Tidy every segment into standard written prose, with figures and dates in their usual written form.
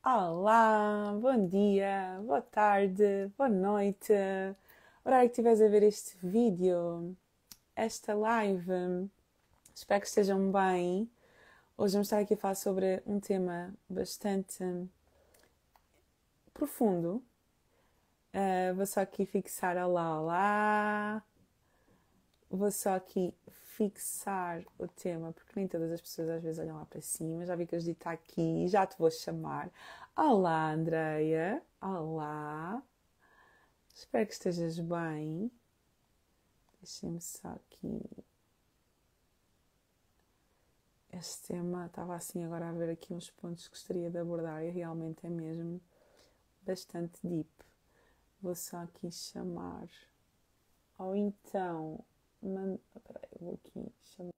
Olá, bom dia, boa tarde, boa noite. Horário que estiveres a ver este vídeo, esta live, espero que estejam bem. Hoje vamos estar aqui a falar sobre um tema bastante profundo. Vou só aqui fixar olá, olá. Vou só aqui fixar o tema, porque nem todas as pessoas às vezes olham lá para cima. Já vi que a Judite está aqui, já te vou chamar. Olá, Andreia. Olá. Espero que estejas bem. Deixem-me só aqui. Este tema, estava assim agora a ver aqui uns pontos que gostaria de abordar e realmente é mesmo bastante deep. Vou só aqui chamar. Ou então. Peraí, vou aqui chamar.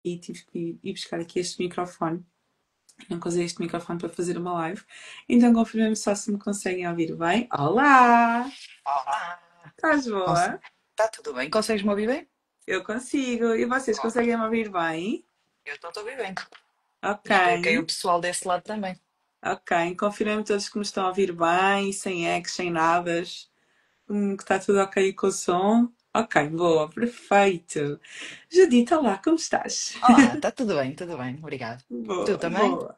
E tive que ir buscar aqui este microfone. Não usei este microfone para fazer uma live. Então confirmem-me só se me conseguem ouvir bem. Olá! Olá! Estás boa? Está tudo bem? Consegues me ouvir bem? Eu consigo. E vocês Ok. conseguem me ouvir bem? Eu estou a ouvir bem. Ok. E espero que aí o pessoal desse lado também. Ok. Confirmem-me todos que me estão a ouvir bem, sem ex, sem nadas. Que está tudo ok com o som. Ok, boa, perfeito. Judita, olá, como estás? Olá, está tudo bem, tudo bem. Obrigado. Tu Boa, também? boa.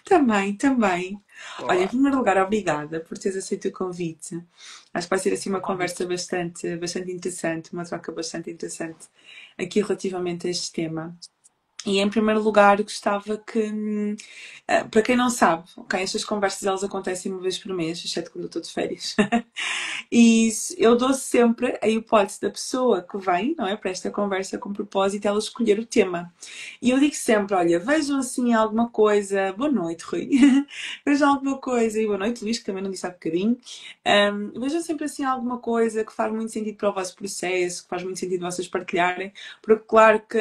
Também, também. Olha, em Boa. primeiro lugar, obrigada por teres aceito o convite. Acho que vai ser assim O uma convite. conversa bastante interessante, uma troca bastante interessante aqui relativamente a este tema. E em primeiro lugar, gostava que, para quem não sabe, ok, estas conversas elas acontecem uma vez por mês, exceto quando eu estou de férias. E eu dou sempre a hipótese da pessoa que vem, não é, para esta conversa com propósito, ela escolher o tema. E eu digo sempre, olha, vejam assim alguma coisa, boa noite, Rui, vejam alguma coisa, e boa noite, Luís, que também não disse há bocadinho, vejam sempre assim alguma coisa que faz muito sentido para o vosso processo, que faz muito sentido vocês partilharem, porque claro que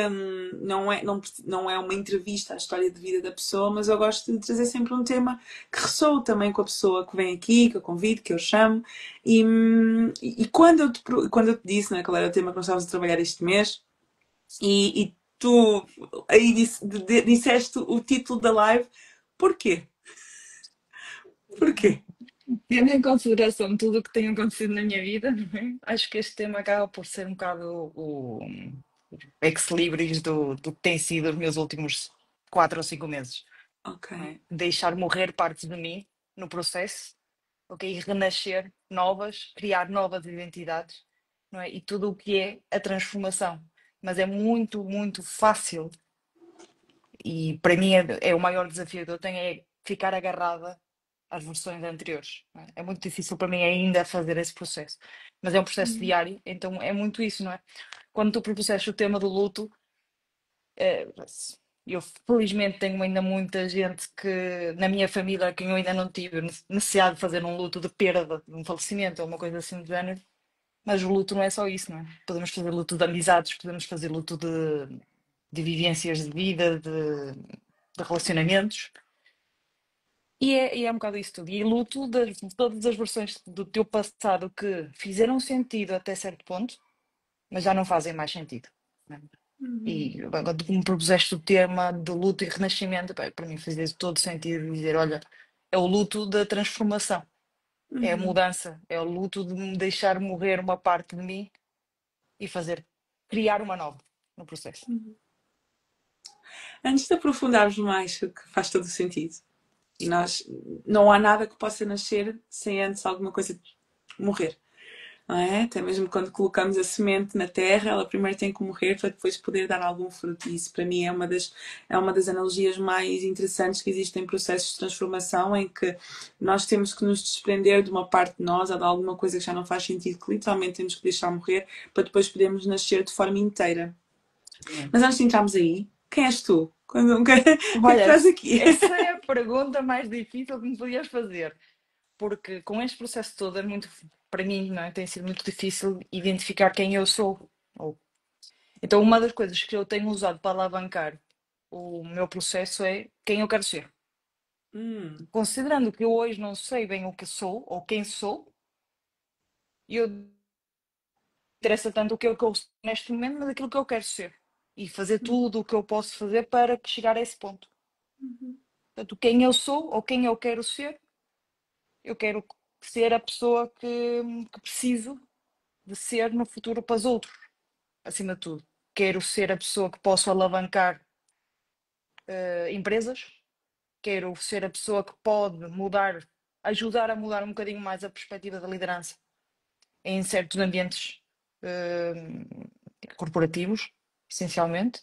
não é uma entrevista à história de vida da pessoa, mas eu gosto de trazer sempre um tema que ressoa também com a pessoa que vem aqui, que eu convido, que eu chamo, e quando eu te disse, né, qual era o tema que nós estávamos a trabalhar este mês, e tu aí disseste o título da live, porquê? Porquê? Tendo em consideração tudo o que tem acontecido na minha vida, não é? Acho que este tema acaba por ser um bocado o ex-libris do que tem sido os meus últimos 4 ou 5 meses. Ok. Não é? Deixar morrer partes de mim no processo, ok? E renascer novas, criar novas identidades, não é? E tudo o que é a transformação. Mas é muito, muito fácil e para mim é o maior desafio que eu tenho é ficar agarrada às versões anteriores. Não é? É muito difícil para mim ainda fazer esse processo. Mas é um processo diário, então é muito isso, não é? Quando tu propuseste o tema do luto, eh, eu felizmente tenho ainda muita gente que na minha família quem eu ainda não tive necessidade de fazer um luto de perda, de um falecimento ou uma coisa assim do género. Mas o luto não é só isso, não é? Podemos fazer luto de amizades, podemos fazer luto de vivências de vida, de relacionamentos. E é um bocado isso tudo. E luto de todas as versões do teu passado que fizeram sentido até certo ponto, mas já não fazem mais sentido. Não é? Uhum. E bem, quando tu me propuseste o tema de luto e renascimento, bem, para mim fazia todo sentido dizer, olha, é o luto da transformação, é a Uhum. mudança, é o luto de me deixar morrer uma parte de mim e fazer, criar uma nova no processo. Antes de aprofundarmos mais, que faz todo o sentido, e nós não há nada que possa nascer sem antes alguma coisa morrer. Não é? Até mesmo quando colocamos a semente na terra, ela primeiro tem que morrer para depois poder dar algum fruto. E isso para mim é uma das analogias mais interessantes que existem em processos de transformação, em que nós temos que nos desprender de uma parte de nós ou de alguma coisa que já não faz sentido, que literalmente temos que deixar morrer para depois podermos nascer de forma inteira. Mas antes de entrarmos aí, quem és tu? O que é que Olha, estás aqui? essa é a pergunta mais difícil que me podias fazer, porque com este processo todo é muito, para mim, não é? Tem sido muito difícil identificar quem eu sou. Então, uma das coisas que eu tenho usado para alavancar o meu processo é quem eu quero ser. Hum, Considerando que eu hoje não sei bem o que sou ou quem sou, eu interessa tanto o que eu sou neste momento, mas aquilo que eu quero ser. e fazer tudo o que eu posso fazer para chegar a esse ponto. Uhum. Portanto, quem eu sou ou quem eu quero ser, eu quero ser a pessoa que preciso de ser no futuro para os outros, acima de tudo. Quero ser a pessoa que posso alavancar empresas, quero ser a pessoa que pode mudar, ajudar a mudar um bocadinho mais a perspectiva da liderança em certos ambientes eh, corporativos, essencialmente.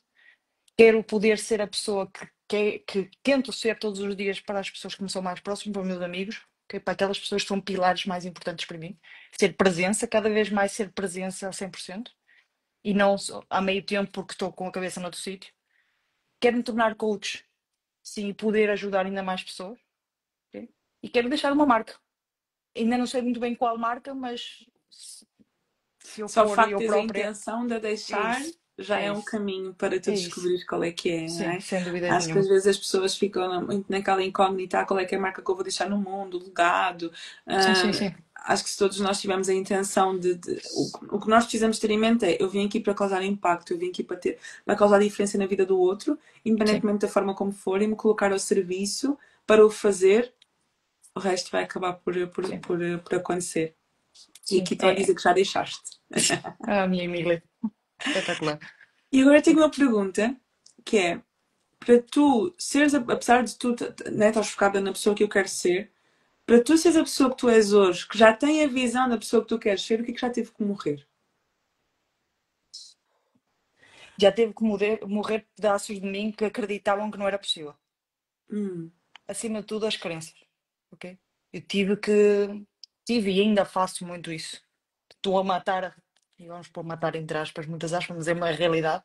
Quero poder ser a pessoa que tento ser todos os dias para as pessoas que me são mais próximas, para os meus amigos, para aquelas pessoas que são pilares mais importantes para mim. Ser presença, cada vez mais ser presença a 100%, e não só a meio tempo porque estou com a cabeça noutro sítio. Quero me tornar coach, sim, e poder ajudar ainda mais pessoas. Ok? E quero deixar uma marca. Ainda não sei muito bem qual marca, mas se eu Só o for facto de eu teres a própria, intenção de a é deixar isso, já é é um isso, caminho para tu é isso. descobrir qual é que é, não Sim, é? sem dúvida Acho que às nenhuma. vezes as pessoas ficam muito naquela incógnita, qual é que é a marca que eu vou deixar no mundo, o legado. Sim, sim, Ah, sim. acho que se todos nós tivermos a intenção o que nós precisamos ter em mente é, eu vim aqui para causar impacto, eu vim aqui para causar diferença na vida do outro, Sim, independentemente da forma como for, e me colocar ao serviço para o fazer, o resto vai acabar sim, por acontecer. E sim. aqui estão a dizer que já deixaste. A minha amiga, espetacular. E agora tenho uma pergunta, que é, para tu seres, apesar de tu, né, estás focada na pessoa que eu quero ser, para tu seres a pessoa que tu és hoje, que já tem a visão da pessoa que tu queres ser, o que é que já teve que morrer? Já teve que morrer pedaços de mim que acreditavam que não era possível. Hum, Acima de tudo, as crenças. Ok? Eu tive e ainda faço muito isso. Estou a matar, e vamos pôr matar entre aspas, muitas aspas, mas é uma realidade.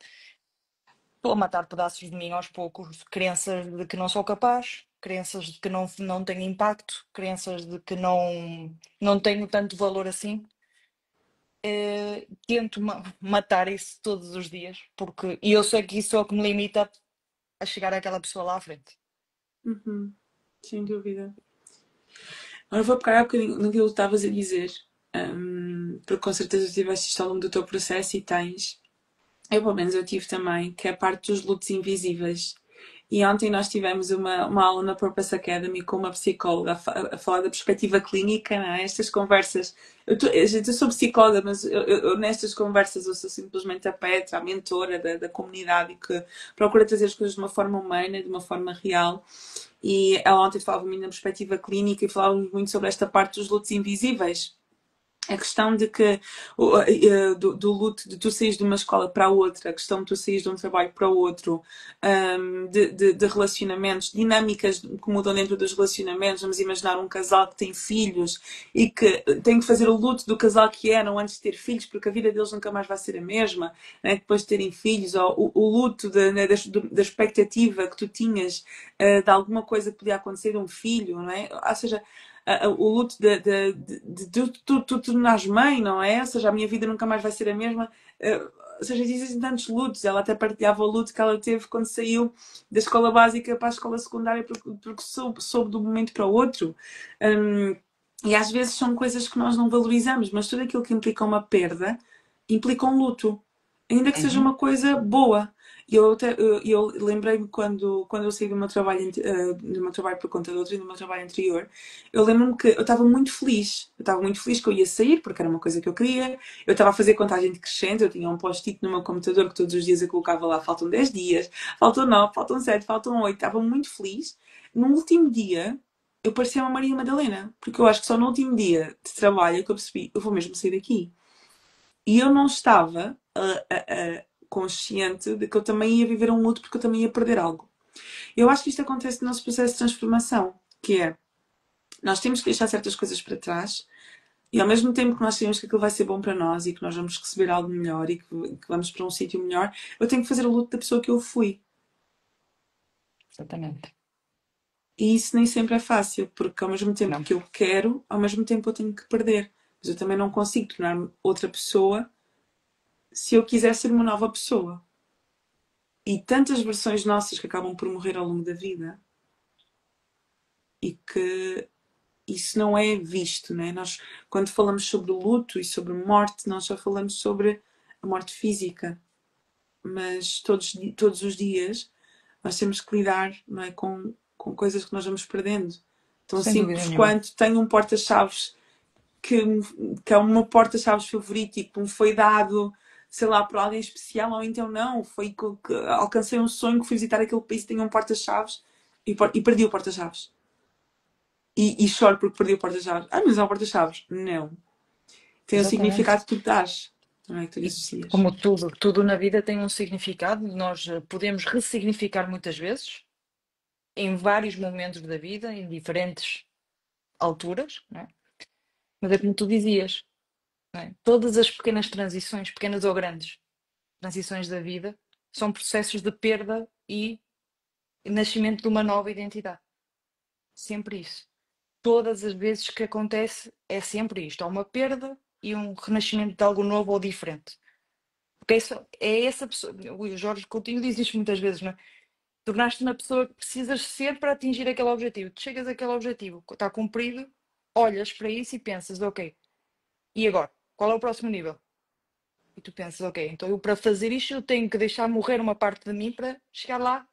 Estou a matar pedaços de mim aos poucos, crenças de que não sou capaz, crenças de que não tenho impacto, crenças de que não tenho tanto valor assim. Tento matar isso todos os dias, porque e eu sei que isso é o que me limita a chegar àquela pessoa lá à frente. uhum, sem dúvida. Agora vou pegar um bocadinho no que tu estavas a dizer, porque com certeza tiveste isto ao longo do teu processo e tens. Eu, pelo menos, eu tive também, que é a parte dos lutos invisíveis. E ontem nós tivemos uma aula na Purpose Academy com uma psicóloga a falar da perspectiva clínica, não é? Estas conversas. Eu sou psicóloga, mas nestas conversas eu sou simplesmente a Petra, a mentora da comunidade e que procura trazer as coisas de uma forma humana, de uma forma real. E ela ontem falava muito na perspectiva clínica e falávamos muito sobre esta parte dos lutos invisíveis. A questão de que do luto de tu saís de uma escola para outra, a questão de tu saís de um trabalho para outro, de relacionamentos, dinâmicas que mudam dentro dos relacionamentos. Vamos imaginar um casal que tem filhos e que tem que fazer o luto do casal que eram antes de ter filhos, porque a vida deles nunca mais vai ser a mesma, né? Depois de terem filhos, ou o luto da expectativa que tu tinhas de alguma coisa que podia acontecer de um filho, não é? Ou seja, o luto de tu tornares mãe, não é? Ou seja, a minha vida nunca mais vai ser a mesma. Ou seja, existem tantos lutos. Ela até partilhava o luto que ela teve quando saiu da escola básica para a escola secundária, porque soube de um momento para o outro. Um, e às vezes são coisas que nós não valorizamos, mas tudo aquilo que implica uma perda implica um luto, ainda que seja Uhum. uma coisa boa. Eu lembrei-me quando eu saí do meu trabalho por conta do outro e do meu trabalho anterior, eu lembro-me que eu estava muito feliz. Eu estava muito feliz que eu ia sair, porque era uma coisa que eu queria. Eu estava a fazer contagem decrescente, eu tinha um post-it no meu computador que todos os dias eu colocava lá, faltam 10 dias, faltam 9, faltam 7, faltam 8. Estava muito feliz. No último dia, eu parecia uma Maria Madalena, porque eu acho que só no último dia de trabalho é que eu percebi, eu vou mesmo sair daqui. E eu não estava consciente de que eu também ia viver um luto porque eu também ia perder algo. Eu acho que isto acontece no nosso processo de transformação, que é, nós temos que deixar certas coisas para trás e ao mesmo tempo que nós sabemos que aquilo vai ser bom para nós e que nós vamos receber algo melhor e que vamos para um sítio melhor, eu tenho que fazer o luto da pessoa que eu fui. Exatamente. E isso nem sempre é fácil, porque ao mesmo tempo Não, que eu quero, ao mesmo tempo eu tenho que perder. Mas eu também não consigo tornar-me outra pessoa se eu quiser ser uma nova pessoa. E tantas versões nossas que acabam por morrer ao longo da vida e que isso não é visto, né? Nós, quando falamos sobre luto e sobre morte, nós só falamos sobre a morte física. mas todos os dias nós temos que lidar, não é, com coisas que nós vamos perdendo. Tão Sem dúvida simples nenhuma. quanto tenho um porta-chaves que, que é o meu porta-chaves favorito e que me foi dado, sei lá, por alguém especial, ou então não, foi que alcancei um sonho, que fui visitar aquele país e tinha um porta-chaves e perdi o porta-chaves. E choro porque perdi o porta-chaves. Ah, mas é um porta-chaves. Não. Tem o Exatamente. significado que tu dás, não é? Que tu lhe E associas. como tudo na vida tem um significado, nós podemos ressignificar muitas vezes, em vários momentos da vida, em diferentes alturas, não é? Mas é como tu dizias, não é? Todas as pequenas transições, pequenas ou grandes, transições da vida, são processos de perda e nascimento de uma nova identidade. Sempre isso. Todas as vezes que acontece, é sempre isto. Há uma perda e um renascimento de algo novo ou diferente. Porque é essa pessoa. O Jorge Coutinho diz isto muitas vezes, não é? Tornaste-te na pessoa que precisas ser para atingir aquele objetivo. Tu chegas àquele objetivo, está cumprido, olhas para isso e pensas, ok, e agora? Qual é o próximo nível? E tu pensas, ok, então eu para fazer isto eu tenho que deixar morrer uma parte de mim para chegar lá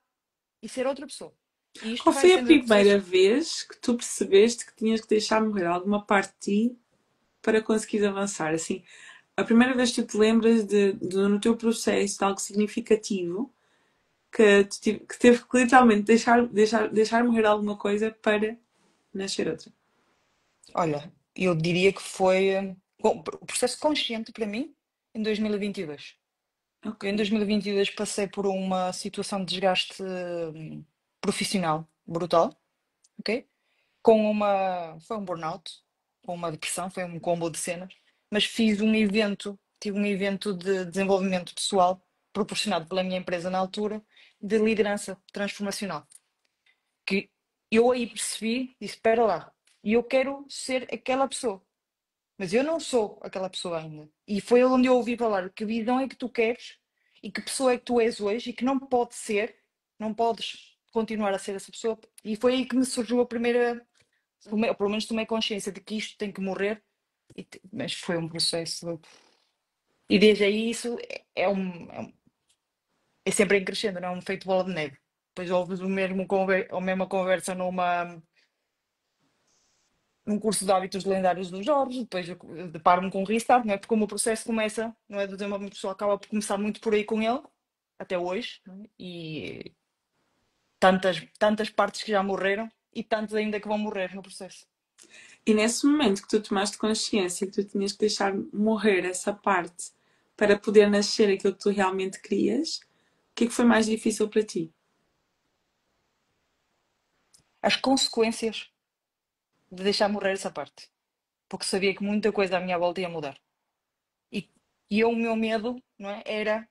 e ser outra pessoa. E isto Qual vai foi a sendo primeira processos. vez que tu percebeste que tinhas que deixar morrer alguma parte de ti para conseguir avançar? Assim, a primeira vez que tu te lembras no teu processo de algo significativo que, que teve que literalmente deixar morrer alguma coisa para nascer outra. Olha, eu diria que foi o processo consciente para mim em 2022. Ok. Eu em 2022 passei por uma situação de desgaste profissional brutal, ok? Foi um burnout, com uma depressão, foi um combo de cenas, mas tive um evento de desenvolvimento pessoal proporcionado pela minha empresa na altura, de liderança transformacional, que eu aí percebi, disse, espera lá, e eu quero ser aquela pessoa, mas eu não sou aquela pessoa ainda. E foi onde eu ouvi falar que visão é que tu queres e que pessoa é que tu és hoje e que não pode ser, não podes continuar a ser essa pessoa. E foi aí que me surgiu a primeira, pelo menos tomei consciência de que isto tem que morrer, mas foi um processo. E desde aí isso é sempre em crescendo, não é um feito bola de neve. Depois houve a mesma conversa num curso de hábitos lendários do Jorge, depois eu deparo-me com o restart, não é? Porque o meu processo começa, não é? Do desenvolvimento pessoal acaba por começar muito por aí com ele, até hoje, não é? E tantas partes que já morreram e tantas ainda que vão morrer no processo. E nesse momento que tu tomaste consciência que tu tinhas que deixar morrer essa parte para poder nascer aquilo que tu realmente querias, o que é que foi mais difícil para ti? As consequências de deixar morrer essa parte, porque sabia que muita coisa à minha volta ia mudar. E, e o meu medo, não é? Era,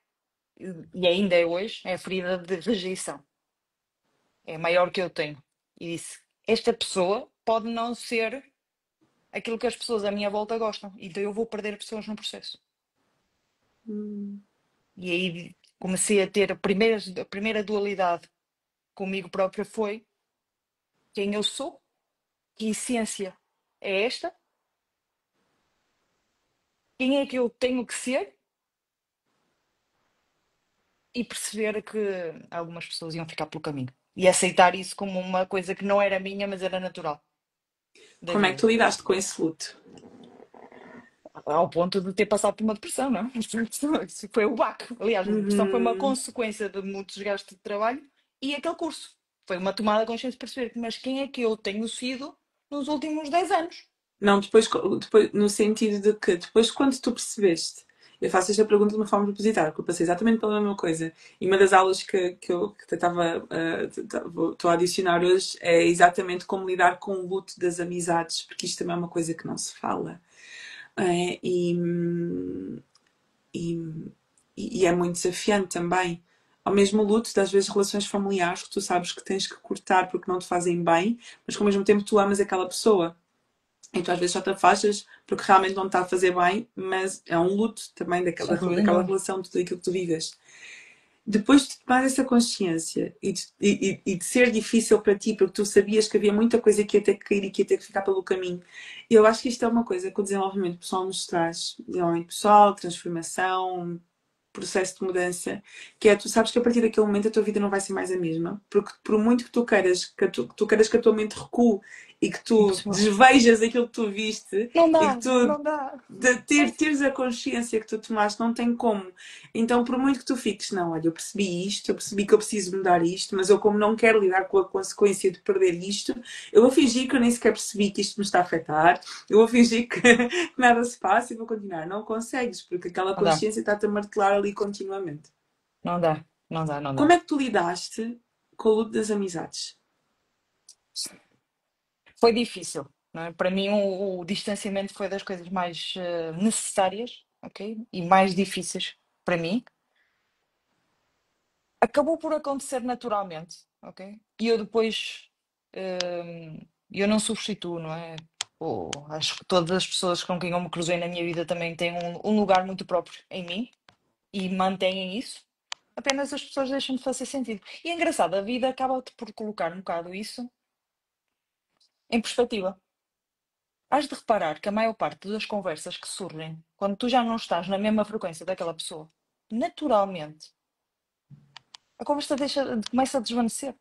e ainda é hoje, é a ferida de rejeição. É a maior que eu tenho. E disse: esta pessoa pode não ser aquilo que as pessoas à minha volta gostam, então eu vou perder pessoas no processo. E aí comecei a ter a primeira dualidade comigo própria foi quem eu sou, que essência é esta, quem é que eu tenho que ser e perceber que algumas pessoas iam ficar pelo caminho. E aceitar isso como uma coisa que não era minha, mas era natural da Como é que tu vida. lidaste com esse luto? Ao ponto de ter passado por uma depressão, não? Isso foi o baque. Aliás, a depressão foi uma Uhum. consequência de muito desgaste de trabalho e aquele curso. Foi uma tomada de consciência de perceber, mas quem é que eu tenho sido nos últimos 10 anos? Não, depois, no sentido de que depois quando tu percebeste, eu faço esta pergunta de uma forma propositada, porque eu passei exatamente pela mesma coisa. E uma das aulas que eu estava estou a adicionar hoje é exatamente como lidar com o luto das amizades, porque isto também é uma coisa que não se fala. É, e, e é muito desafiante também. Ao mesmo luto, das vezes, relações familiares que tu sabes que tens que cortar porque não te fazem bem, mas que ao mesmo tempo tu amas aquela pessoa. E tu às vezes só te afastas porque realmente não te está a fazer bem, mas é um luto também Sem dúvida daquela nenhuma. relação, de tudo aquilo que tu vives. Depois de tomar essa consciência e de ser difícil para ti, porque tu sabias que havia muita coisa que ia ter que cair e que ia ter que ficar pelo caminho, eu acho que isto é uma coisa que o desenvolvimento pessoal nos traz. Desenvolvimento pessoal, transformação, processo de mudança, que é tu sabes que a partir daquele momento a tua vida não vai ser mais a mesma, porque por muito que tu queiras que tu queiras que a tua mente recue e que tu Impossível. desvejas aquilo que tu viste Não e que dá, tu não dá. teres a consciência que tu tomaste, não tem como. Então, por muito que tu fiques, não, olha, eu percebi isto, eu percebi que eu preciso mudar isto, mas eu, como não quero lidar com a consequência de perder isto, eu vou fingir que eu nem sequer percebi que isto me está a afetar, eu vou fingir que nada se passa e vou continuar. Não consegues, porque aquela Não dá, consciência está-te a martelar ali continuamente. não dá, não dá, não Como dá. é que tu lidaste com o luto das amizades? Foi difícil, não é? Para mim, o distanciamento foi das coisas mais necessárias, ok? E mais difíceis para mim. Acabou por acontecer naturalmente, ok? E eu depois, eu não substituo, não é? Acho que todas as pessoas com quem eu me cruzei na minha vida também têm um lugar muito próprio em mim e mantêm isso. Apenas as pessoas deixam de fazer sentido. E é engraçado, a vida acaba por colocar um bocado isso em perspectiva. Hás de reparar que a maior parte das conversas que surgem quando tu já não estás na mesma frequência daquela pessoa, naturalmente, a conversa começa a desvanecer.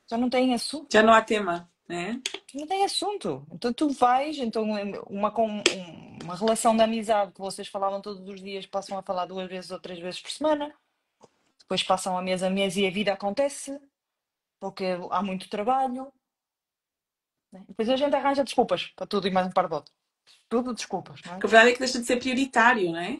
Já não tem Já assunto. não há tema, né? Não tem assunto. Então tu vais, então uma relação de amizade que vocês falavam todos os dias passam a falar 2 vezes ou 3 vezes por semana, depois passam a mês e a vida acontece, porque há muito trabalho, né? Depois a gente arranja desculpas para tudo e mais um par de outras. Tudo desculpas, não é? Porque a verdade é que deixa de ser prioritário, não é?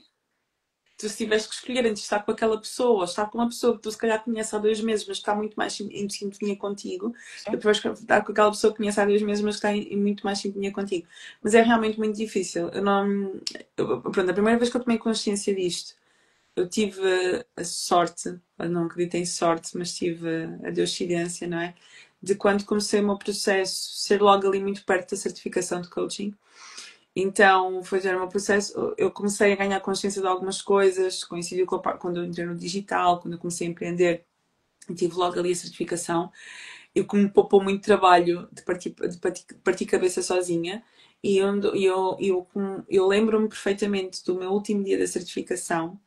Tu se tivesse que escolher entre estar com aquela pessoa ou estar com uma pessoa que tu se calhar conheces há 2 meses, mas que está muito mais em sintonia contigo, Sim. depois estar com aquela pessoa que conheces há 2 meses, mas que está em muito mais sintonia contigo. Mas é realmente muito difícil. Eu não. Pronto, a primeira vez que eu tomei consciência disto, eu tive a sorte, eu não acredito em sorte, mas tive a deuscidência, não é? De quando comecei o meu processo, ser logo ali muito perto da certificação de coaching. Então, foi já o meu processo. Eu comecei a ganhar consciência de algumas coisas, coincidiu com quando eu entrei no digital, quando eu comecei a empreender, e tive logo ali a certificação. Eu, como me poupou muito trabalho de partir cabeça sozinha, e eu lembro-me perfeitamente do meu último dia da certificação,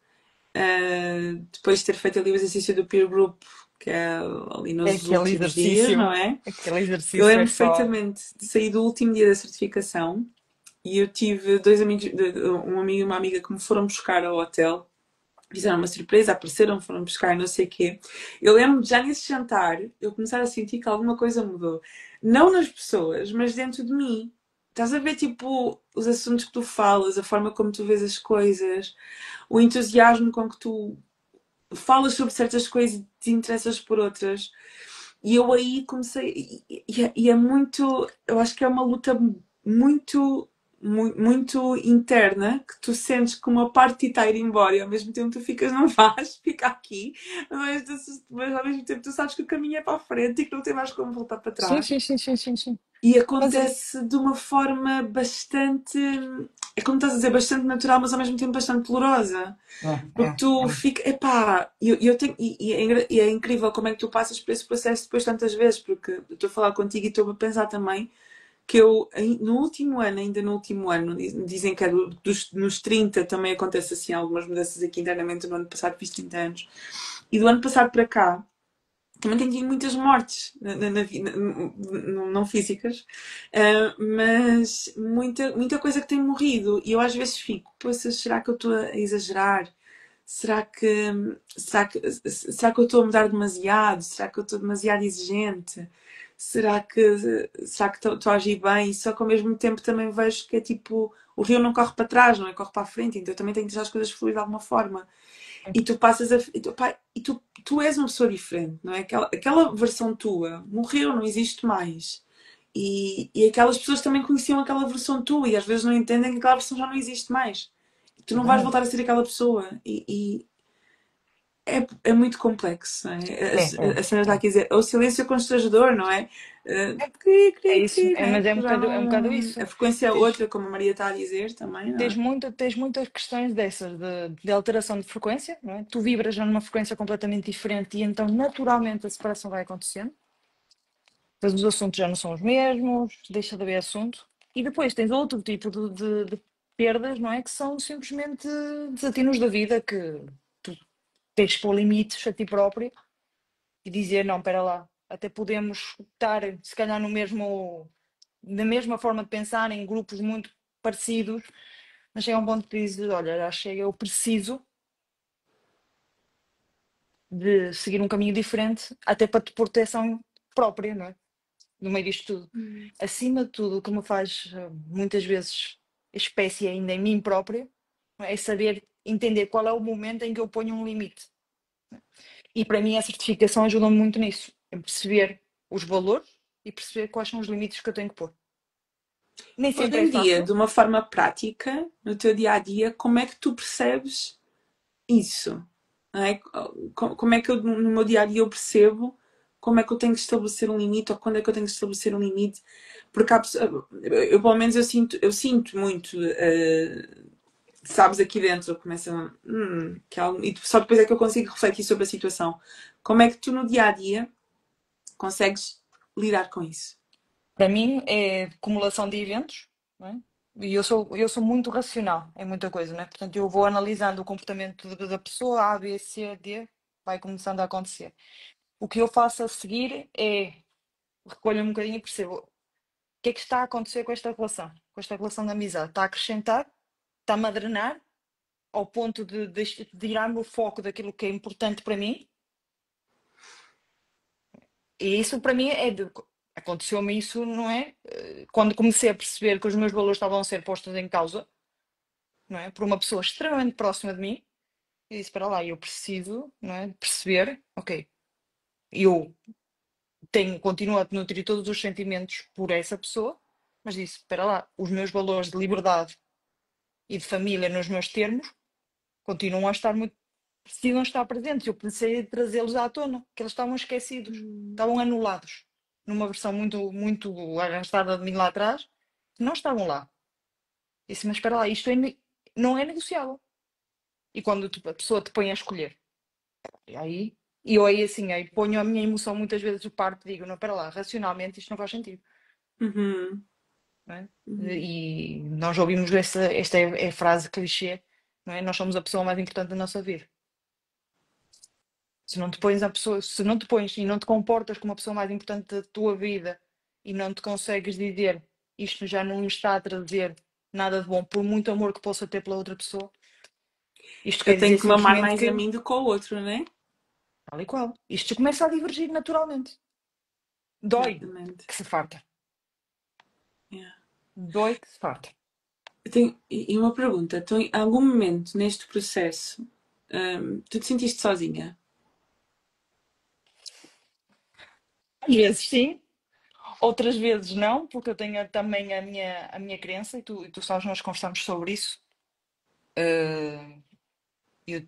depois de ter feito ali o exercício do peer group, que é ali É nos últimos dias, não é? aquele Eu exercício é lembro só. perfeitamente de sair do último dia da certificação e eu tive dois amigos, um amigo e uma amiga que me foram buscar ao hotel. Fizeram uma surpresa, apareceram, foram buscar não sei o quê. Eu lembro já nesse jantar, eu começar a sentir que alguma coisa mudou. Não nas pessoas, mas dentro de mim. Estás a ver, tipo, os assuntos que tu falas, a forma como tu vês as coisas, o entusiasmo com que tu falas sobre certas coisas e te interessas por outras. E eu aí comecei. E é muito. Eu acho que é uma luta muito, muito interna que tu sentes que uma parte de ti está a ir embora e ao mesmo tempo tu ficas, não vais, fica aqui. Mas ao mesmo tempo tu sabes que o caminho é para a frente e que não tem mais como voltar para Sim, trás. sim, sim, sim, sim, sim. E Mas é, acontece de uma forma bastante. É como estás a dizer, bastante natural, mas ao mesmo tempo bastante dolorosa. Porque tu é. fica, epá, eu tenho, e é incrível como é que tu passas por esse processo depois tantas vezes, porque eu estou a falar contigo e estou a pensar também que eu, no último ano, ainda no último ano, dizem que é nos 30 também acontece assim algumas mudanças aqui internamente, no ano passado fiz 30 anos, e do ano passado para cá, também tenho tido muitas mortes, não físicas, mas muita coisa que tem morrido, e eu às vezes fico, poxa, será que eu estou a exagerar? Será que, será que eu estou a mudar demasiado? Será que eu estou demasiado exigente? Será que estou a agir bem? Só que ao mesmo tempo também vejo que é tipo, o rio não corre para trás, não é? Corre para a frente, então eu também tenho que deixar as coisas fluir de alguma forma. E tu passas a. E tu és uma pessoa diferente, não é? Aquela versão tua morreu, não existe mais. E aquelas pessoas também conheciam aquela versão tua e às vezes não entendem que aquela versão já não existe mais. Tu não vais Exatamente. voltar a ser aquela pessoa. É muito complexo, não é? É, A cena está é, aqui a dizer, o silêncio é constrangedor, não é? é. Cri, É cri, isso, cri, né? mas Porque já é um bocado não. A isso. frequência é Tens, outra, como a Maria está a dizer também, não é? tens muitas questões dessas de alteração de frequência, não é? Tu vibras já numa frequência completamente diferente e então naturalmente a separação vai acontecendo. Depois os assuntos já não são os mesmos, deixa de haver assunto. E depois tens outro tipo de perdas, não é? Que são simplesmente desatinos da vida que. tens que pôr limites a ti próprio e dizer, não, espera lá, até podemos estar, se calhar, na mesma forma de pensar, em grupos muito parecidos, mas chega a um ponto que dizes, olha, já chega, eu preciso de seguir um caminho diferente, até para proteção própria, não é? No meio disto tudo. Hum. Acima de tudo, o que me faz muitas vezes espécie ainda em mim própria, não é? É saber entender qual é o momento em que eu ponho um limite. E para mim a certificação ajuda-me muito nisso, em perceber os valores e perceber quais são os limites que eu tenho que pôr. Nem Hoje sempre é em dia, fácil. de uma forma prática, no teu dia a dia, como é que tu percebes isso? Não é? Como é que eu, no meu dia a dia, eu percebo como é que eu tenho que estabelecer um limite ou quando é que eu tenho que estabelecer um limite? Porque eu, pelo menos, eu sinto muito, sabes, aqui dentro, começa que e só depois é que eu consigo refletir sobre a situação. Como é que tu, no dia a dia, consegues lidar com isso? Para mim é acumulação de eventos, não é? E eu sou muito racional em muita coisa, não é? Portanto, eu vou analisando o comportamento da pessoa, A, B, C, D, vai começando a acontecer. O que eu faço a seguir é recolho um bocadinho e percebo o que é que está a acontecer com esta relação de amizade. Está a acrescentar? Está-me a drenar? Ao ponto de tirar-me o foco daquilo que é importante para mim? E isso para mim aconteceu-me isso, não é? Quando comecei a perceber que os meus valores estavam a ser postos em causa, não é? Por uma pessoa extremamente próxima de mim, e disse, para lá, eu preciso, não é? De perceber, ok, eu continuo a nutrir todos os sentimentos por essa pessoa, mas disse, espera lá, os meus valores de liberdade e de família nos meus termos continuam a estar muito, precisam estar presentes. Eu precisei de trazê-los à tona, que eles estavam esquecidos, Hum. estavam anulados, numa versão muito, muito arrastada de mim lá atrás, que não estavam lá. Disse, mas espera lá, não é negociável. E quando a pessoa te põe a escolher, e aí assim, aí ponho a minha emoção muitas vezes de parte e digo, não, espera lá, racionalmente isto não faz sentido. Uhum, Não é? uhum. E nós ouvimos esta é a frase clichê, não é? Nós somos a pessoa mais importante da nossa vida. Se não te pões a pessoa, se não te pões e não te comportas como a pessoa mais importante da tua vida e não te consegues dizer isto já não me está a trazer nada de bom, por muito amor que possa ter pela outra pessoa, isto Eu quer tenho dizer que me amar simplesmente mais a que, mim do que ao outro, né? tal e qual, isto começa a divergir naturalmente. Dói Exatamente. que se farta. Yeah. Dói que se farta. E uma pergunta: então, em algum momento neste processo, tu te sentiste sozinha? Às vezes sim, outras vezes não, porque eu tenho também a minha crença, e tu sabes, nós conversamos sobre isso. Eh, eu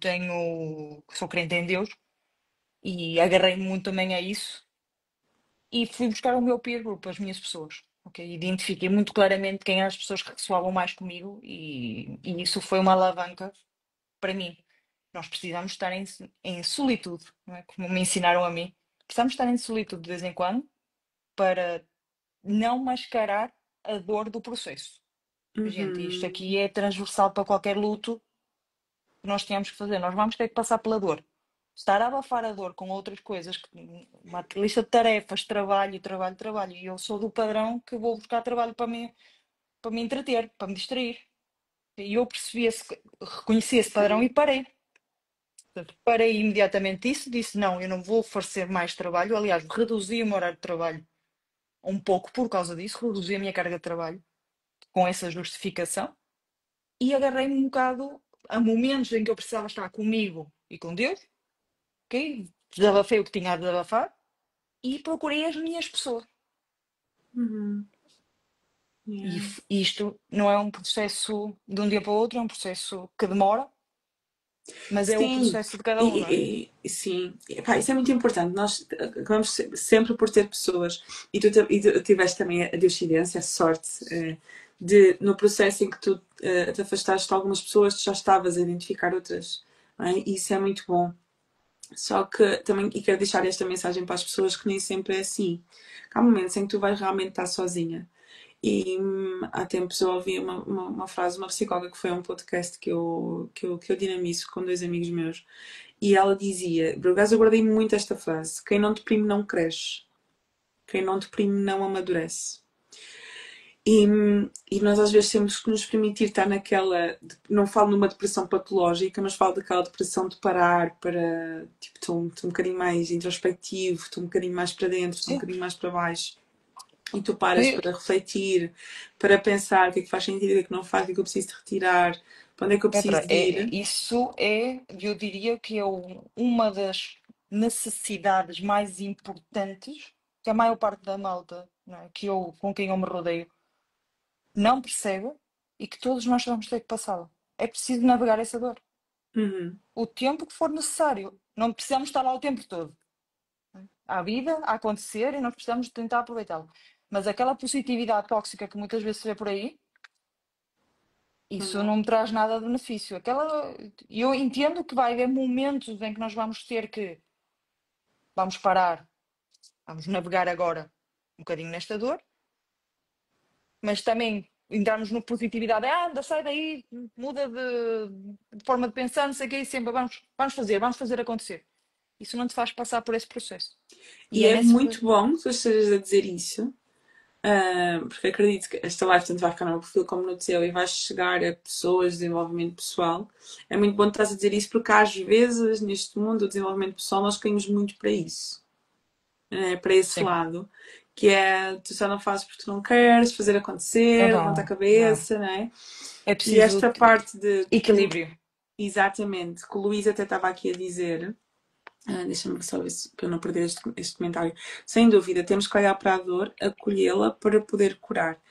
sou crente em Deus e agarrei-me muito também a isso e fui buscar o meu peer group, as minhas pessoas. Ok? Identifiquei muito claramente quem eram as pessoas que ressoavam mais comigo e isso foi uma alavanca para mim. Nós precisamos estar em solitude, não é? Como me ensinaram a mim. Precisamos estar em solitude de vez em quando para não mascarar a dor do processo. Gente, isto Uhum, aqui é transversal para qualquer luto que nós tenhamos que fazer. Nós vamos ter que passar pela dor. Estar a abafar a dor com outras coisas, uma lista de tarefas, trabalho, trabalho, trabalho. E eu sou do padrão que vou buscar trabalho para me entreter, para me distrair. E eu reconheci esse padrão sim. e parei. Portanto, parei imediatamente isso, disse não, eu não vou oferecer mais trabalho. Aliás, reduzi o meu horário de trabalho um pouco por causa disso, reduzi a minha carga de trabalho com essa justificação e agarrei-me um bocado a momentos em que eu precisava estar comigo e com Deus, ok? Desabafei o que tinha a desabafar e procurei as minhas pessoas. Uhum, E yeah. isto não é um processo de um dia para o outro, é um processo que demora, mas é o Sim, processo de cada um, não é? sim. Epá, isso é muito importante. Nós acabamos sempre por ter pessoas, e tu tiveste também a deuscidência, a sorte, no processo em que tu te afastaste de algumas pessoas, tu já estavas a identificar outras. Não é? E isso é muito bom. Só que também, e quero deixar esta mensagem para as pessoas que nem sempre é assim. Há momentos em que tu vais realmente estar sozinha. E há tempos eu ouvi uma frase de uma psicóloga que foi um podcast que eu dinamizo com dois amigos meus. E ela dizia, por acaso eu guardei muito esta frase: quem não deprime não cresce, quem não deprime não amadurece. E, e nós às vezes temos que nos permitir estar naquela. Não falo numa depressão patológica, mas falo daquela depressão de parar para. Tipo, estou um bocadinho mais introspectivo, estou um bocadinho mais para dentro, estou um Sim. bocadinho mais para baixo. E tu paras E, para refletir, para pensar o que é que faz sentido, o que é que não faz, o que é que eu preciso de retirar, para onde é que eu preciso Petra, de ir. isso é, eu diria que é uma das necessidades mais importantes que a maior parte da malta, não é, com quem eu me rodeio, não percebe e que todos nós vamos ter que passá-la. É preciso navegar essa dor. Uhum, O tempo que for necessário. Não precisamos estar lá o tempo todo. Há vida a acontecer e nós precisamos tentar aproveitá-la. Mas aquela positividade tóxica que muitas vezes se vê por aí, isso uhum. não me traz nada de benefício. Eu entendo que vai haver momentos em que nós vamos ter que, vamos parar, vamos navegar agora um bocadinho nesta dor, mas também entrarmos no positividade, anda, sai daí, muda de forma de pensar, não sei o que, e sempre vamos fazer acontecer. Isso não te faz passar por esse processo. E E é é nesse. muito bom que tu estejas a dizer isso, porque acredito que esta live tanto vai ficar no meu perfil como no teu e vais chegar a pessoas de desenvolvimento pessoal. É muito bom que estás a dizer isso porque às vezes neste mundo do desenvolvimento pessoal nós caímos muito para isso, para esse Sim. lado, que é tu só não fazes porque tu não queres fazer acontecer, levanta a Então, não. cabeça, não é? É E preciso esta parte de equilíbrio. exatamente, que o Luís até estava aqui a dizer. Deixa-me só ver se, para eu não perder este comentário. Sem dúvida, temos que olhar para a dor, acolhê-la para poder curar.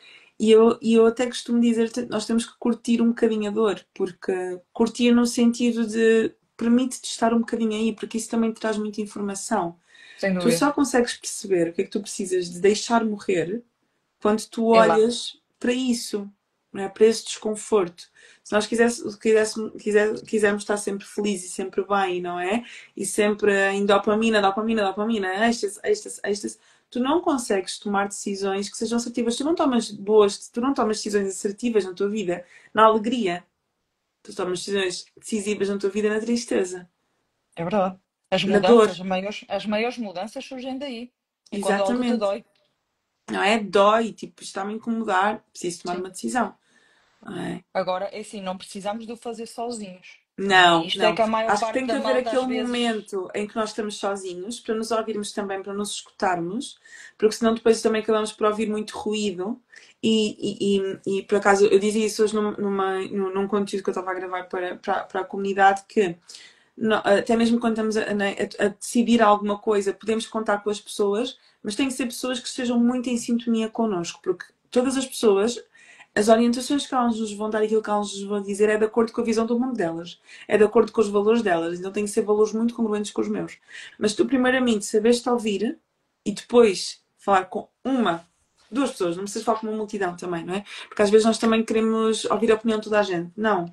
E eu até costumo dizer que nós temos que curtir um bocadinho a dor, porque curtir no sentido de permite-te estar um bocadinho aí, porque isso também te traz muita informação. Sem Tu dúvida. só consegues perceber o que é que tu precisas de deixar morrer quando tu É lá. olhas para isso, não é? Para esse desconforto. Se nós quisermos estar sempre felizes e sempre bem, não é? E sempre em dopamina, dopamina, dopamina, êxtase, êxtase, êxtase, tu não consegues tomar decisões que sejam assertivas. Tu não tomas decisões assertivas na tua vida na alegria. Tu tomas decisões decisivas na tua vida na tristeza, É verdade. As na dor. mudanças, as maiores mudanças surgem daí. É quando algo te Exatamente. dói. Não é? Dói, tipo, está-me a incomodar, preciso tomar Sim. uma decisão. Não é? Agora, é assim, não precisamos de o fazer sozinhos. Não é? Não, Isto é não. que a maior Acho que parte tem que da haver malta às aquele vezes. momento em que nós estamos sozinhos para nos ouvirmos também, para nos escutarmos, porque senão depois também acabamos por ouvir muito ruído. E por acaso eu dizia isso hoje num conteúdo que eu estava a gravar para a comunidade que até mesmo quando estamos a decidir alguma coisa, podemos contar com as pessoas, mas tem que ser pessoas que estejam muito em sintonia connosco, porque todas as pessoas, as orientações que elas nos vão dar, aquilo que elas nos vão dizer, é de acordo com a visão do mundo delas, é de acordo com os valores delas, então tem que ser valores muito congruentes com os meus. Mas tu, primeiramente, sabes-te ouvir e depois falar com uma, duas pessoas, não precisas falar com uma multidão também, não é? Porque às vezes nós também queremos ouvir a opinião de toda a gente. Não,